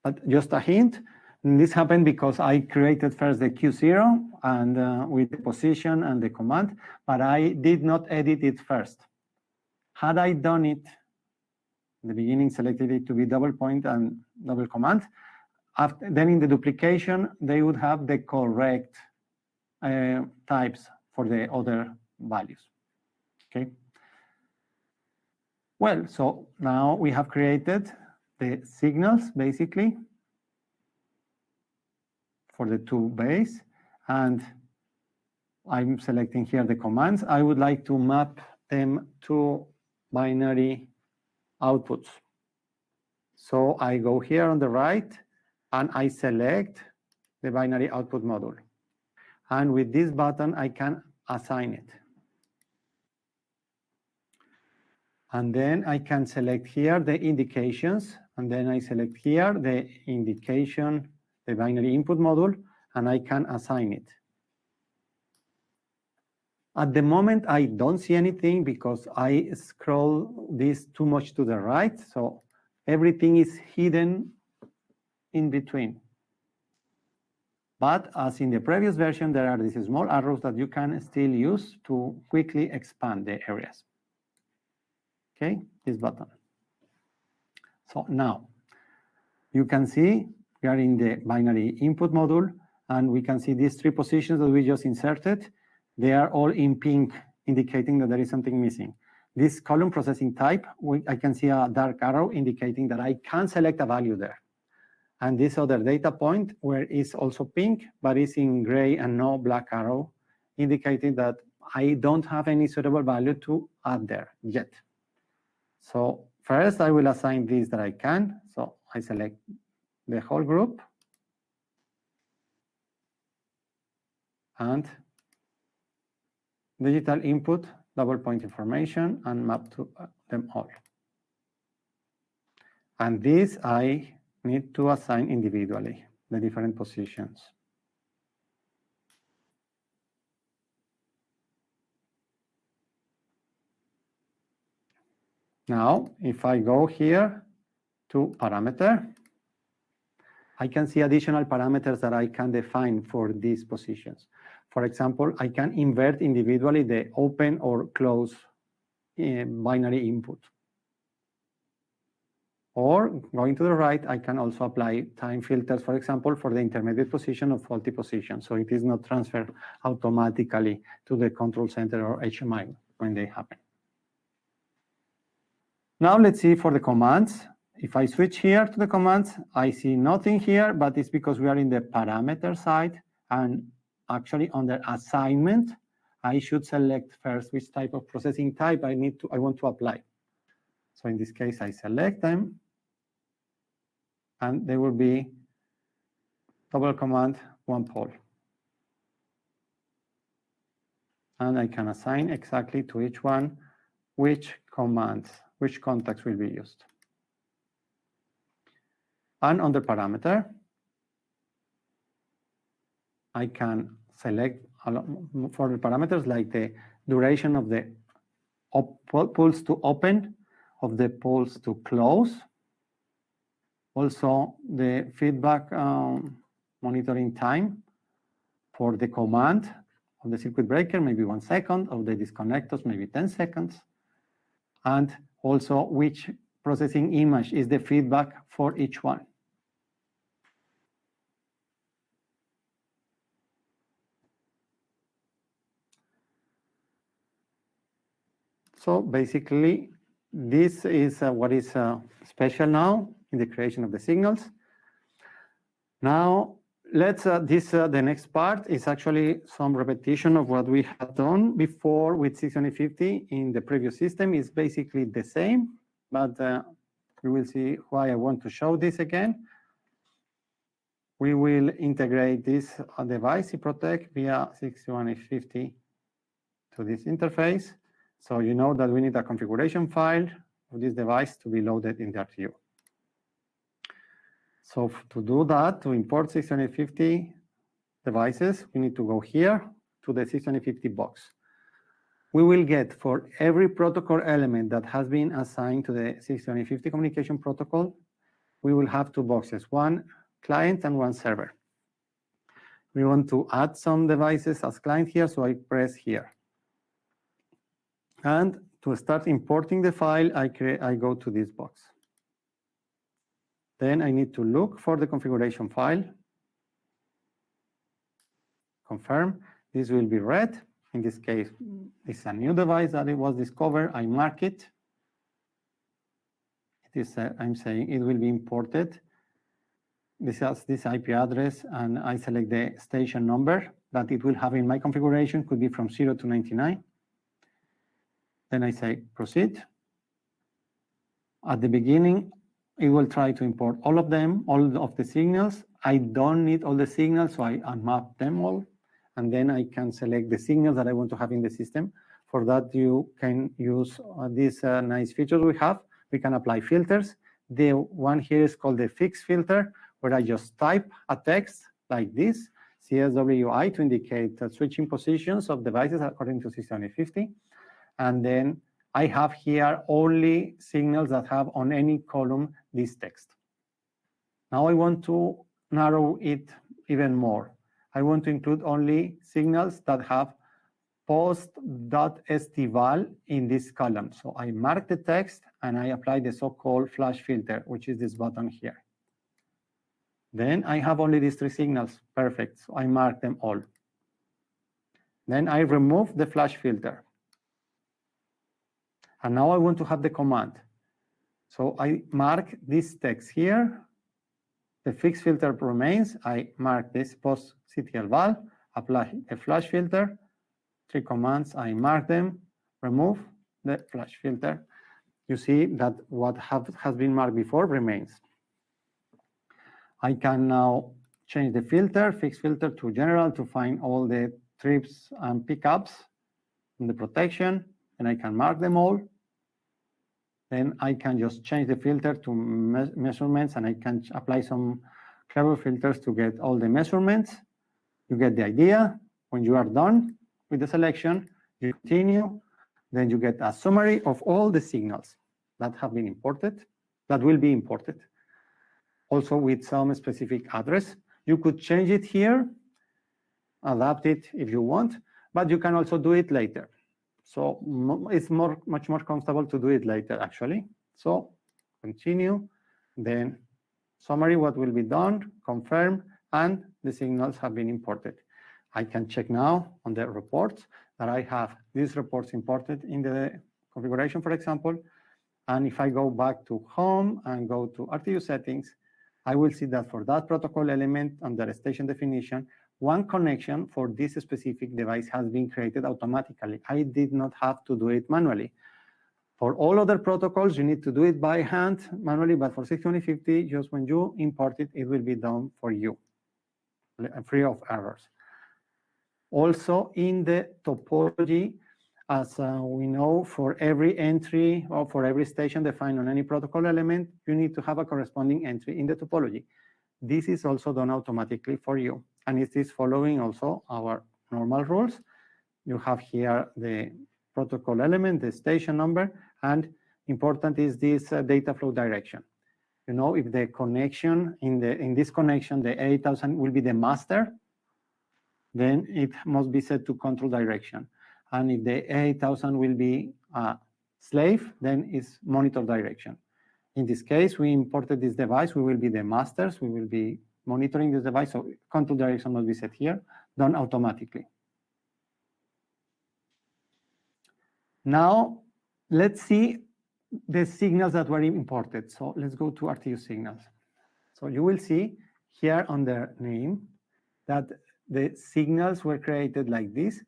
Speaker 2: But just a hint, this happened because I created first the Q0 and with the position and the command, but I did not edit it first. Had I done it in the beginning, selected it to be double point and double command, then in the duplication, they would have the correct types for the other values, okay? Well, so now we have created the signals, basically, for the two base, and I'm selecting here the commands. I would like to map them to binary outputs. So I go here on the right, and I select the binary output module. And with this button, I can assign it. And then I can select here the indications, and then I select here the indication, the binary input module, and I can assign it. At the moment, I don't see anything because I scroll this too much to the right, so everything is hidden in between. But as in the previous version, there are these small arrows that you can still use to quickly expand the areas. Okay, this button. So now you can see we are in the binary input module, and we can see these three positions that we just inserted. They are all in pink, indicating that there is something missing. This column processing type, I can see a dark arrow indicating that I can select a value there. And this other data point, where it's also pink, but it's in gray and no black arrow, indicating that I don't have any suitable value to add there yet. So first, I will assign these that I can. So I select the whole group and digital input, double point information, and map to them all. And this I need to assign individually, the different positions. Now, if I go here to parameter, I can see additional parameters that I can define for these positions. For example, I can invert individually the open or close binary input. Or going to the right, I can also apply time filters, for example, for the intermediate position or faulty position. So it is not transferred automatically to the control center or HMI when they happen. Now let's see for the commands. If I switch here to the commands, I see nothing here, but it's because we are in the parameter side, and actually under assignment, I should select first which type of processing type I want to apply. So in this case, I select them, and they will be double command, one pole. And I can assign exactly to each one which commands, which contacts will be used. And on the parameter, I can select for the parameters like the duration of the pulse to open, of the pulse to close. Also, the feedback monitoring time for the command of the circuit breaker, maybe 1 second, of the disconnectors, maybe 10 seconds. And also which processing image is the feedback for each one. So basically, this is what is special now in the creation of the signals. Now, the next part is actually some repetition of what we had done before with 650 in the previous system. It's basically the same, but you will see why I want to show this again. We will integrate this device, eProtect, via 61850 to this interface. So you know that we need a configuration file of this device to be loaded in the RTU. So to do that, to import 650 devices, we need to go here to the 650 box. We will get for every protocol element that has been assigned to the 650 communication protocol, we will have two boxes, one client and one server. We want to add some devices as client here, so I press here. And to start importing the file, I go to this box. Then I need to look for the configuration file. Confirm. This will be read. In this case, it's a new device that it was discovered. I mark it. It is, I'm saying it will be imported. This has this IP address, and I select the station number that it will have in my configuration, could be from 0 to 99. Then I say proceed. At the beginning, it will try to import all of them, all of the signals. I don't need all the signals, so I unmap them all. And then I can select the signals that I want to have in the system. For that, you can use these nice features we have. We can apply filters. The one here is called the fix filter, where I just type a text like this, CSWI, to indicate switching positions of devices according to 650. And then I have here only signals that have on any column this text. Now I want to narrow it even more. I want to include only signals that have post.stval in this column. So I mark the text and I apply the so-called flash filter, which is this button here. Then I have only these three signals. Perfect. So I mark them all. Then I remove the flash filter. And now I want to have the command. So I mark this text here. The fix filter remains. I mark this post.ctlval, apply a flash filter. Three commands, I mark them, remove the flash filter. You see that what has been marked before remains. I can now change the filter, fix filter to general to find all the trips and pickups in the protection, and I can mark them all. Then I can just change the filter to measurements, and I can apply some clever filters to get all the measurements. You get the idea. When you are done with the selection, you continue. Then you get a summary of all the signals that have been imported, that will be imported. Also with some specific address. You could change it here, adapt it if you want, but you can also do it later. So it's much more comfortable to do it later, actually. So continue, then summary, what will be done, confirm, and the signals have been imported. I can check now on the reports that I have these reports imported in the configuration, for example. And if I go back to home and go to RTU settings, I will see that for that protocol element under station definition, one connection for this specific device has been created automatically. I did not have to do it manually. For all other protocols, you need to do it by hand manually, but for 62050, just when you import it, it will be done for you, free of errors. Also, in the topology, as we know, for every entry or for every station defined on any protocol element, you need to have a corresponding entry in the topology. This is also done automatically for you. And it is following also our normal rules. You have here the protocol element, the station number, and important is this data flow direction. You know, if the connection, in this connection, the A8000 will be the master, then it must be set to control direction. And if the A8000 will be a slave, then it's monitor direction. In this case, we imported this device. We will be the masters. We will be monitoring this device. So control direction must be set here, done automatically. Now, let's see the signals that were imported. So let's go to RTU signals. So you will see here on their name that the signals were created like this.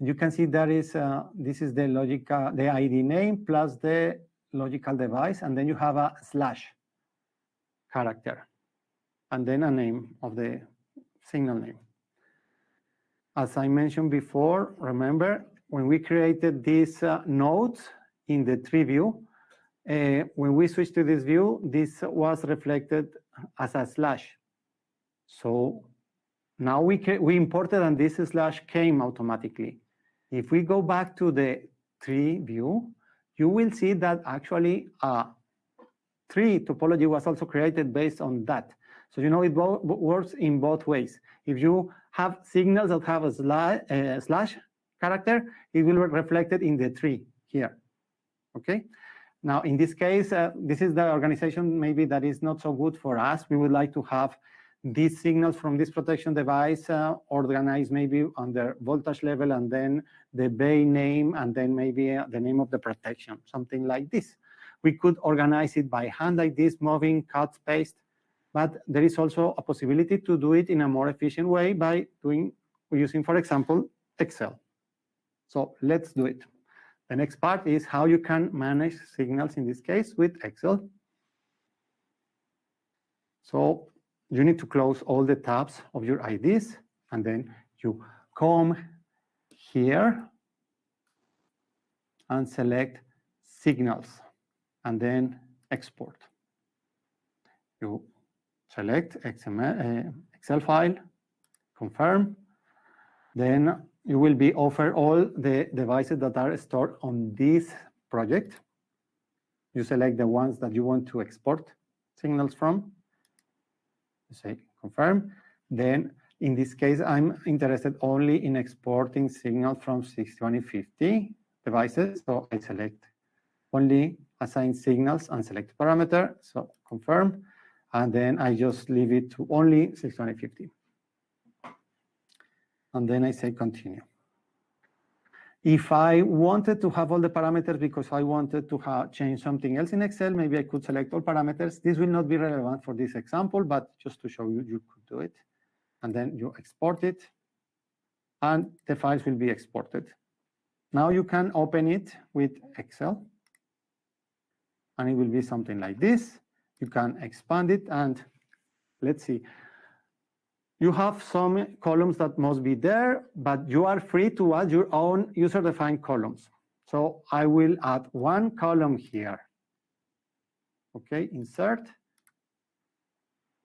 Speaker 2: You can see there is this is the the ID name plus the logical device, and then you have a slash character, and then a name of the signal name. As I mentioned before, remember when we created these nodes in the tree view, when we switched to this view, this was reflected as a slash. So now we imported and this slash came automatically. If we go back to the tree view, you will see that actually a tree topology was also created based on that. So you know it works in both ways. If you have signals that have a slash character, it will be reflected in the tree here. Okay. Now, in this case, this is the organization maybe that is not so good for us. We would like to have these signals from this protection device organized maybe on the voltage level, and then the bay name, and then maybe the name of the protection, something like this. We could organize it by hand like this, moving, cut, paste, but there is also a possibility to do it in a more efficient way by using, for example, Excel. So let's do it. The next part is how you can manage signals, in this case, with Excel. So you need to close all the tabs of your IDs, and then you come here and select signals, and then export. You select Excel file, confirm, then you will be offered all the devices that are stored on this project. You select the ones that you want to export signals from. You say confirm. Then in this case, I'm interested only in exporting signals from 6150 devices. So I select only assign signals and select parameter. So confirm. And then I just leave it to only 6150. And then I say continue. If I wanted to have all the parameters because I wanted to change something else in Excel, maybe I could select all parameters. This will not be relevant for this example, but just to show you, you could do it. And then you export it, and the files will be exported. Now you can open it with Excel, and it will be something like this. You can expand it, and let's see. You have some columns that must be there, but you are free to add your own user-defined columns. So I will add one column here. Okay, insert.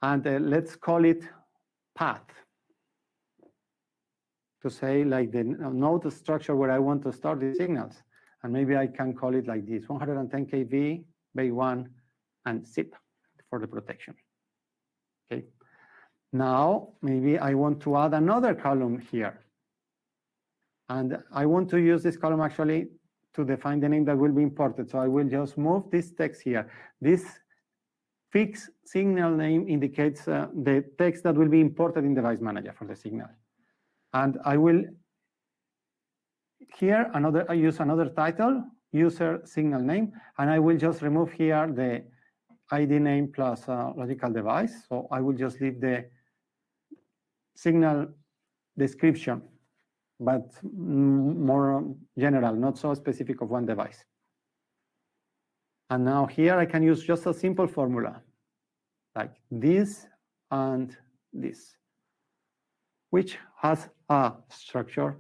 Speaker 2: And let's call it path. To say like the node structure where I want to store the signals. And maybe I can call it like this, 110 kV, bay 1, and zip for the protection. Okay. Now, maybe I want to add another column here. And I want to use this column actually to define the name that will be imported. So I will just move this text here. This fixed signal name indicates the text that will be imported in Device Manager for the signal. And I will here I use another title, user signal name, and I will just remove here the ID name plus logical device. So I will just leave the signal description, but more general, not so specific of one device. And now here I can use just a simple formula, like this and this, which has a structure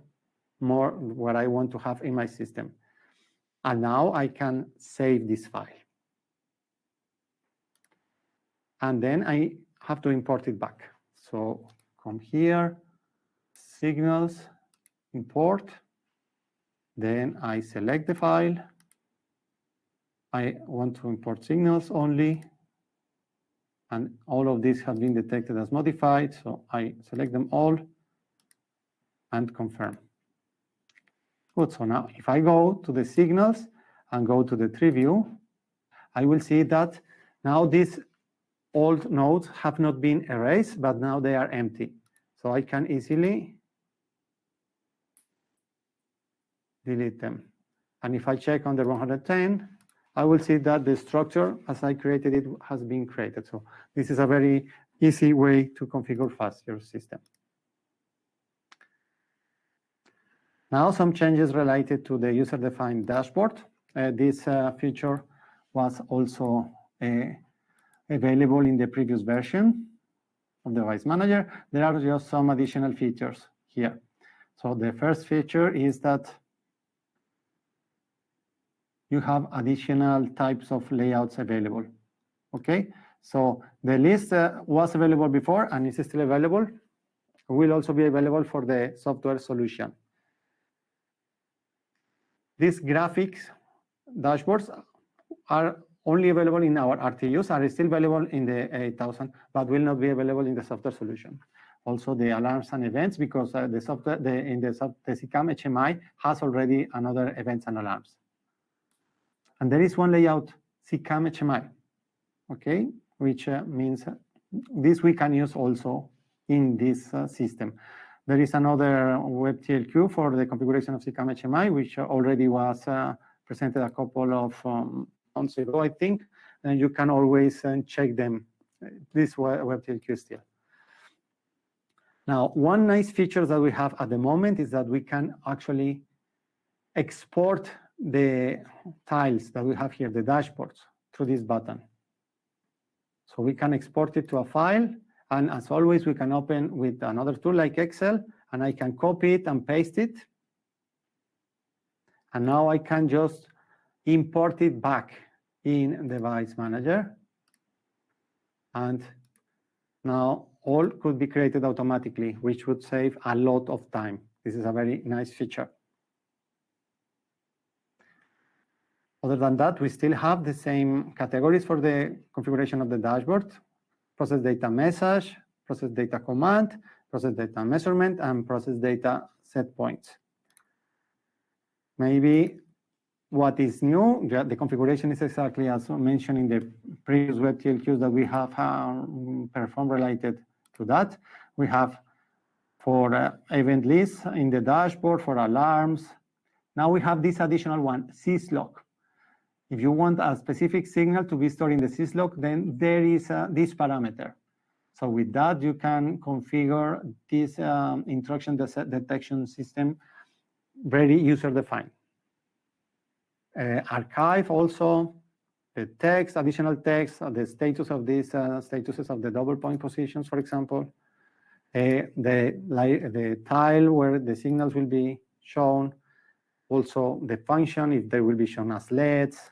Speaker 2: more what I want to have in my system. And now I can save this file. And then I have to import it back. So come here, signals, import. Then I select the file. I want to import signals only. And all of these have been detected as modified. So I select them all and confirm. Good. So now if I go to the signals and go to the tree view, I will see that now these old nodes have not been erased, but now they are empty. So I can easily delete them. And if I check on the 110, I will see that the structure, as I created it, has been created. So this is a very easy way to configure fast your system. Now some changes related to the user-defined dashboard. This feature was also available in the previous version of the Device Manager. There are just some additional features here. So the first feature is that you have additional types of layouts available. Okay, so the list was available before and is still available. It will also be available for the software solution. These graphics dashboards are only available in our RTUs, are still available in the 8000, but will not be available in the software solution. Also the alarms and events, because the SICAM HMI has already another events and alarms. And there is one layout, SICAM HMI, okay, which means this we can use also in this system. There is another WebTLQ for the configuration of SICAM HMI, which already was presented a couple of months ago, I think, and you can always check them, this WebTLQ still. Now, one nice feature that we have at the moment is that we can actually export the tiles that we have here, the dashboards, through this button. So we can export it to a file, and as always, we can open with another tool like Excel, and I can copy it and paste it. And now I can just import it back in Device Manager. And now all could be created automatically, which would save a lot of time. This is a very nice feature. Other than that, we still have the same categories for the configuration of the dashboard: process data message, process data command, process data measurement, and process data set points. Maybe what is new, the configuration is exactly as mentioned in the previous WebTLQs that we have performed related to that. We have for event lists in the dashboard, for alarms. Now we have this additional one, syslog. If you want a specific signal to be stored in the syslog, then there is this parameter. So with that, you can configure this intrusion detection system very user-defined. Archive also, the text, additional text, the status of these statuses of the double point positions, for example. The tile where the signals will be shown. Also the function, if they will be shown as LEDs.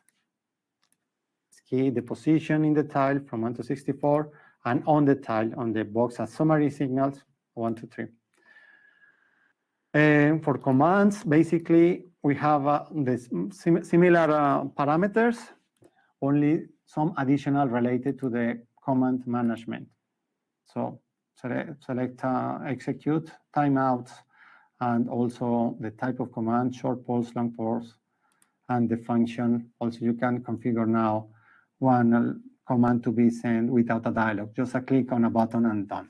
Speaker 2: Key the position in the tile from 1 to 64, and on the tile, on the box as summary signals, 1 to 3. For commands, basically, we have this similar parameters, only some additional related to the command management. So select execute, timeouts, and also the type of command, short pulse, long pulse, and the function. Also, you can configure now one command to be sent without a dialog, just a click on a button and done.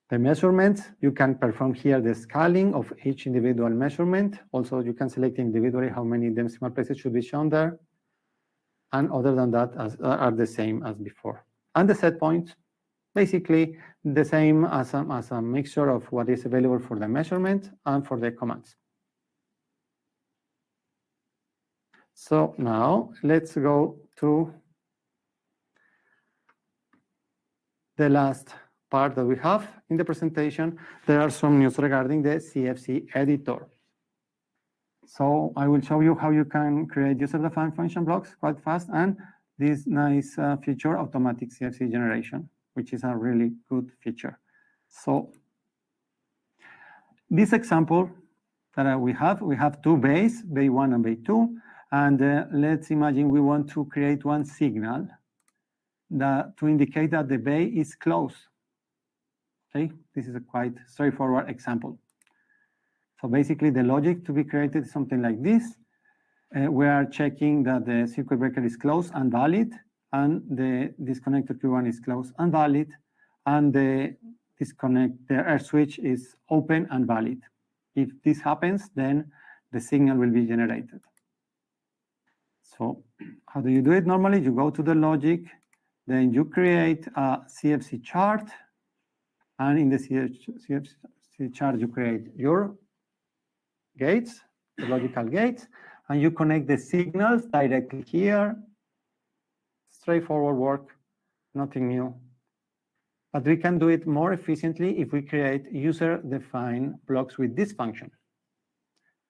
Speaker 2: The measurements, you can perform here the scaling of each individual measurement. Also, you can select individually how many decimal places should be shown there. And other than that, are the same as before. And the set points, basically the same as a mixture of what is available for the measurement and for the commands. So now let's go to the last part that we have in the presentation. There are some news regarding the CFC editor. So I will show you how you can create user-defined function blocks quite fast, and this nice feature, automatic CFC generation, which is a really good feature. So this example that we have two bays, bay 1 and bay 2. And let's imagine we want to create one signal to indicate that the bay is closed. Okay, this is a quite straightforward example. So basically, the logic to be created is something like this. We are checking that the circuit breaker is closed and valid, and the disconnected Q1 is closed and valid, and the air switch is open and valid. If this happens, then the signal will be generated. So how do you do it? Normally, you go to the logic, then you create a CFC chart, and in the CFC chart, you create your gates, the logical gates, and you connect the signals directly here. Straightforward work, nothing new. But we can do it more efficiently if we create user-defined blocks with this function.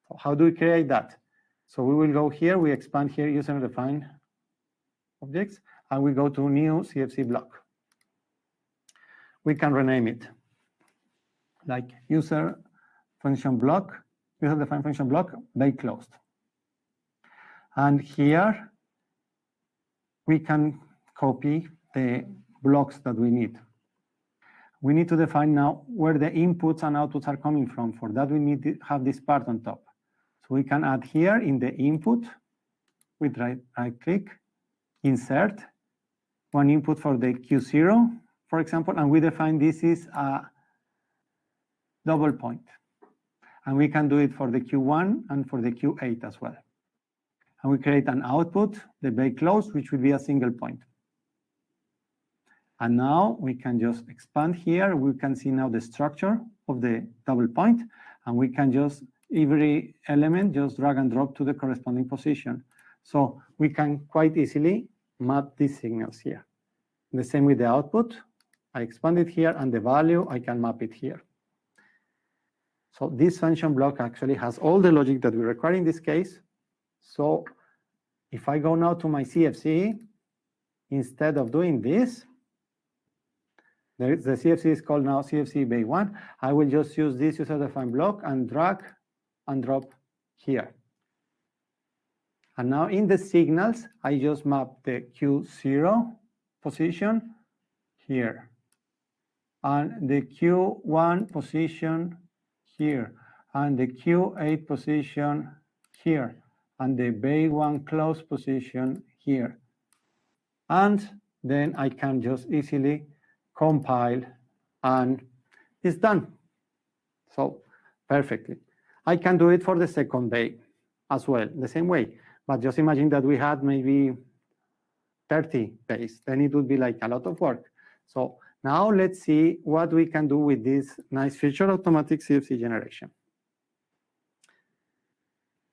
Speaker 2: So how do we create that? So we will go here, we expand here user-defined objects, and we go to new CFC block. We can rename it like user function block, user-defined function block, bay closed. And here we can copy the blocks that we need. We need to define now where the inputs and outputs are coming from. For that, we need to have this part on top. So we can add here in the input with right click, insert one input for the Q0, for example, and we define this is a double point. And we can do it for the Q1 and for the Q8 as well. And we create an output, the bay closed, which will be a single point. And now we can just expand here. We can see now the structure of the double point, and we can just, every element, just drag and drop to the corresponding position. So we can quite easily map these signals here. The same with the output. I expand it here, and the value, I can map it here. So this function block actually has all the logic that we require in this case. So if I go now to my CFC, instead of doing this, the CFC is called now CFC Bay 1. I will just use this user-defined block and drag and drop here. And now in the signals, I just map the Q0 position here, and the Q1 position here, and the Q8 position here, and the bay 1 close position here. And then I can just easily compile, and it's done. So perfectly. I can do it for the second bay as well, the same way. But just imagine that we had maybe 30 bays. Then it would be like a lot of work. So now let's see what we can do with this nice feature, automatic CFC generation.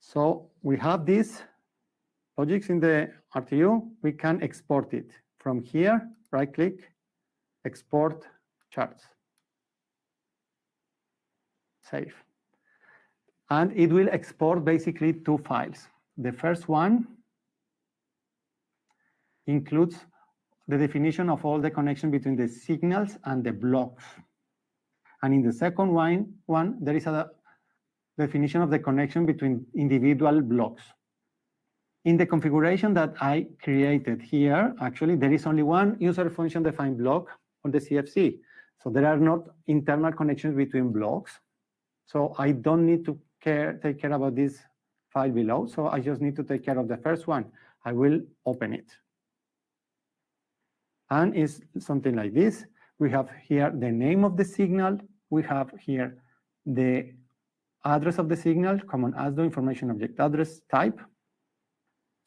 Speaker 2: So we have these logics in the RTU. We can export it from here, right-click, export charts. Save. And it will export basically two files. The first one includes the definition of all the connection between the signals and the blocks. And in the second one, there is a definition of the connection between individual blocks. In the configuration that I created here, actually, there is only one user function defined block on the CFC. So there are not internal connections between blocks. So I don't need to take care about this file below. So I just need to take care of the first one. I will open it. And it's something like this. We have here the name of the signal. We have here the address of the signal, common ASDO information object address type.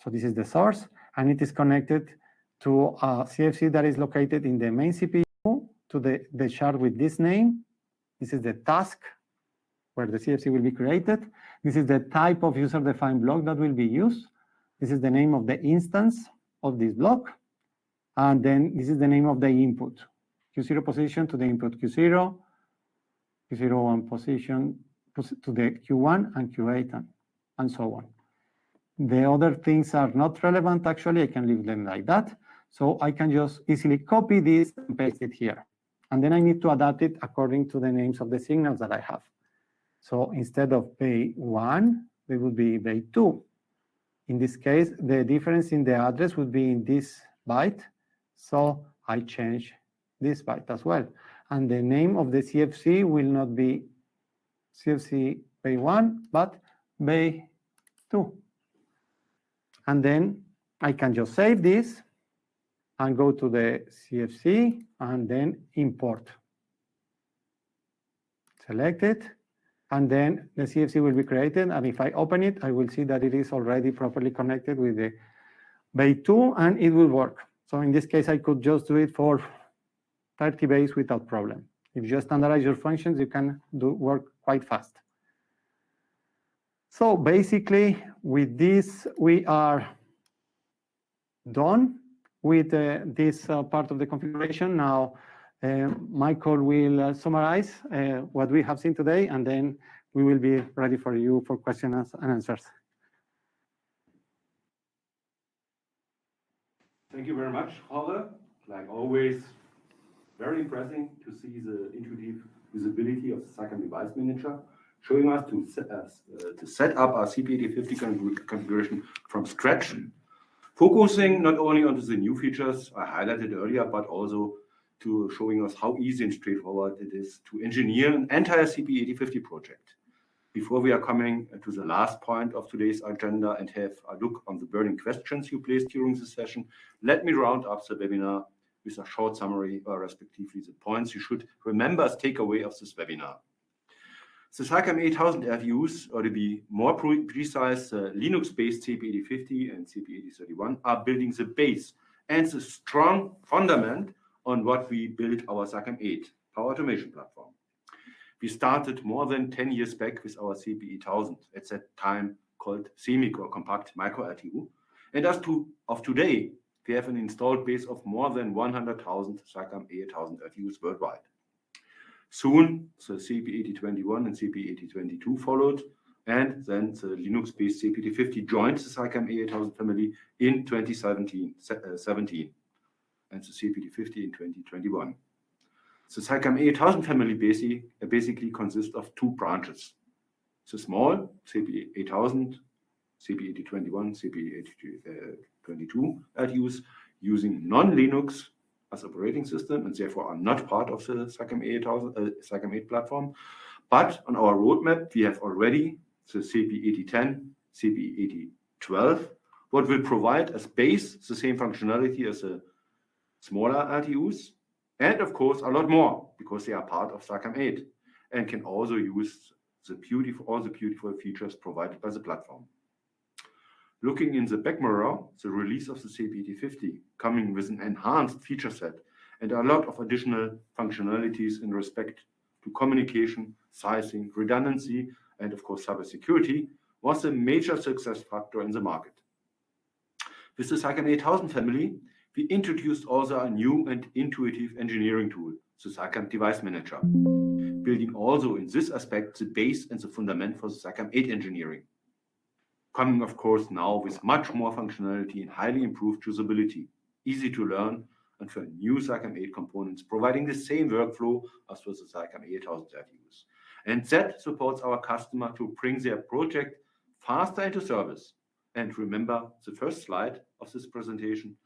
Speaker 2: So this is the source, and it is connected to a CFC that is located in the main CPU, to the shard with this name. This is the task where the CFC will be created. This is the type of user-defined block that will be used. This is the name of the instance of this block. And then this is the name of the input. Q0 position to the input Q0, Q01 position to the Q1 and Q8, and so on. The other things are not relevant, actually. I can leave them like that. So I can just easily copy this and paste it here. And then I need to adapt it according to the names of the signals that I have. So instead of bay 1, they would be bay 2. In this case, the difference in the address would be in this byte. So I change this byte as well. And the name of the CFC will not be CFC bay 1, but bay 2. And then I can just save this and go to the CFC and then import. Select it. and then the CFC will be created. And if I open it, I will see that it is already properly connected with the bay 2, and it will work. So in this case, I could just do it for 30 bays without problem. If you standardize your functions, you can work quite fast. So basically, with this, we are done with this part of the configuration. Now, Michael will summarize what we have seen today, and then we will be ready for you for questions and answers.
Speaker 1: Thank you very much, Jorge. Like always, very impressive to see the intuitive usability of the SICAM Device Manager, showing us to set up our CP8050 configuration from scratch, focusing not only on the new features I highlighted earlier, but also to showing us how easy and straightforward it is to engineer an entire CP8050 project. Before we are coming to the last point of today's agenda and have a look on the burning questions you placed during the session, let me round up the webinar with a short summary, or respectively the points you should remember as takeaway of this webinar. The SICAM A8000 RTUs, or to be more precise, Linux-based CP8050 and CP8031 are building the base and the strong fundament on what we built our SICAM 8 power automation platform. We started more than 10 years back with our CP8000, at that time called CMIC, or compact micro RTU. And as of today, we have an installed base of more than 100,000 SICAM A8000 RTUs worldwide. Soon, the CP8021 and CP8022 followed, and then the Linux-based CP8050 joined the SICAM A8000 family in 2017, and the CP8050 in 2021. The SICAM A8000 family basically consists of two branches. The small CP8000, CP8021, CP8022 RTUs using non-Linux as operating system, and therefore are not part of the SICAM A8000, SICAM 8 platform. But on our roadmap, we have already the CP8010, CP8012, what will provide as base the same functionality as the smaller RTUs, and of course a lot more, because they are part of SICAM 8 and can also use all the beautiful features provided by the platform. Looking in the back mirror, the release of the CP8050 coming with an enhanced feature set and a lot of additional functionalities in respect to communication, sizing, redundancy, and of course cybersecurity was a major success factor in the market. With the SICAM A8000 family, we introduced also a new and intuitive engineering tool, the SICAM Device Manager, building also in this aspect the base and the fundament for the SICAM 8 engineering. Coming, of course, now with much more functionality and highly improved usability, easy to learn, and for new SICAM 8 components, providing the same workflow as for the SICAM A8000 RTUs. And that supports our customer to bring their project faster into service. And remember the first slide of this presentation,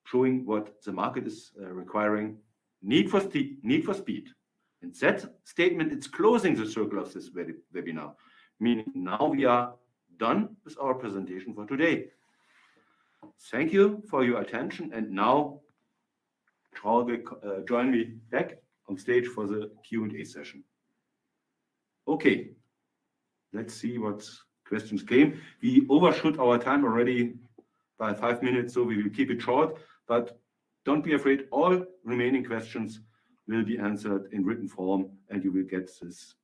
Speaker 1: showing what the market is requiring, need for speed. And that statement is closing the circle of this webinar, meaning now we are done with our presentation for today. Thank you for your attention, and now Jorge will join me back on stage for the Q&A session. Okay, let's see what questions came. We overshot our time already by 5 minutes, so we will keep it short, but don't be afraid, all remaining questions will be answered in written form, and you will get this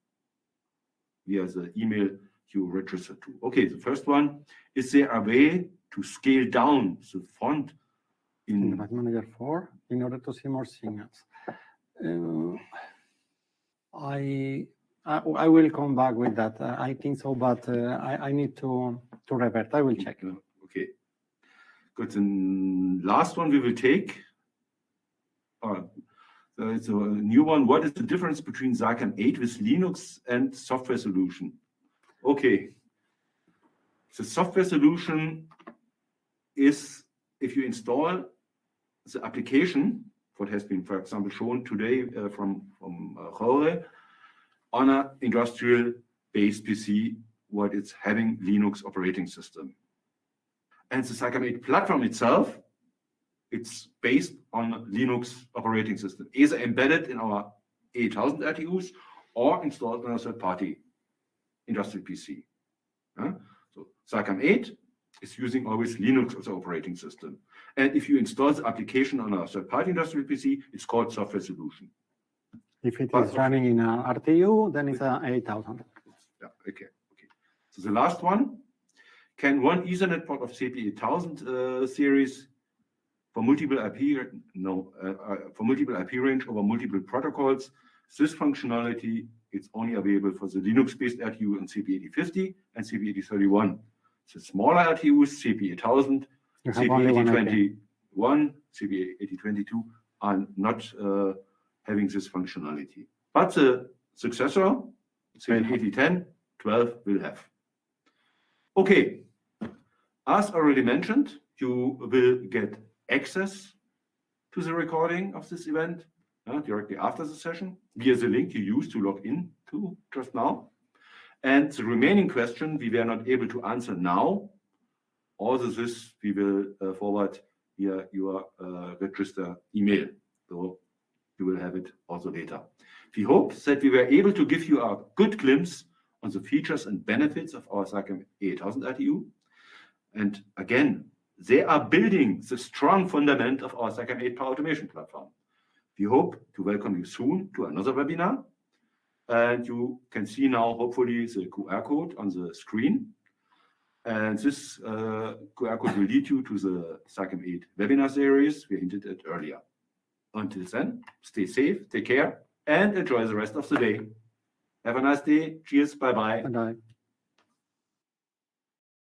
Speaker 1: via the email you registered to. Okay, the first one, is there a way to scale down the font in
Speaker 2: Device Manager 4 in order to see more signals? I will come back with that. I think so, but I need to revert. I will check.
Speaker 1: Okay, good. The last one we will take. It's a new one. What is the difference between SICAM 8 with Linux and software solution? Okay, the software solution is if you install the application, what has been, for example, shown today from Jorge, on an industrial-based PC, what it's having Linux operating system. And the SICAM 8 platform itself, it's based on Linux operating system, either embedded in our A8000 RTUs or installed on a third-party industrial PC. So SICAM 8 is using always Linux as an operating system. And if you install the application on a third-party industrial PC, it's called software solution.
Speaker 3: If it is running in a RTU, then it's a 8000.
Speaker 1: Yeah, okay. So the last one, can one Ethernet port of CP 8000 series for multiple IP range over multiple protocols? This functionality is only available for the Linux-based RTU on CP8050 and CP8031. The smaller RTUs, CP8000, CP8021, CP8022 are not having this functionality. But the successor, CP8010, 12 will have. Okay, as already mentioned, you will get access to the recording of this event directly after the session via the link you used to log in to just now. And the remaining question we were not able to answer now. All of this we will forward via your register email. So you will have it also later. We hope that we were able to give you a good glimpse on the features and benefits of our SICAM A8000 RTU. And again, they are building the strong fundament of our SICAM 8 power automation platform. We hope to welcome you soon to another webinar. And you can see now, hopefully, the QR code on the screen. And this QR code will lead you to the SICAM 8 webinar series we hinted at earlier. Until then, stay safe, take care, and enjoy the rest of the day. Have a nice day. Cheers. Bye-bye.
Speaker 3: Bye-bye.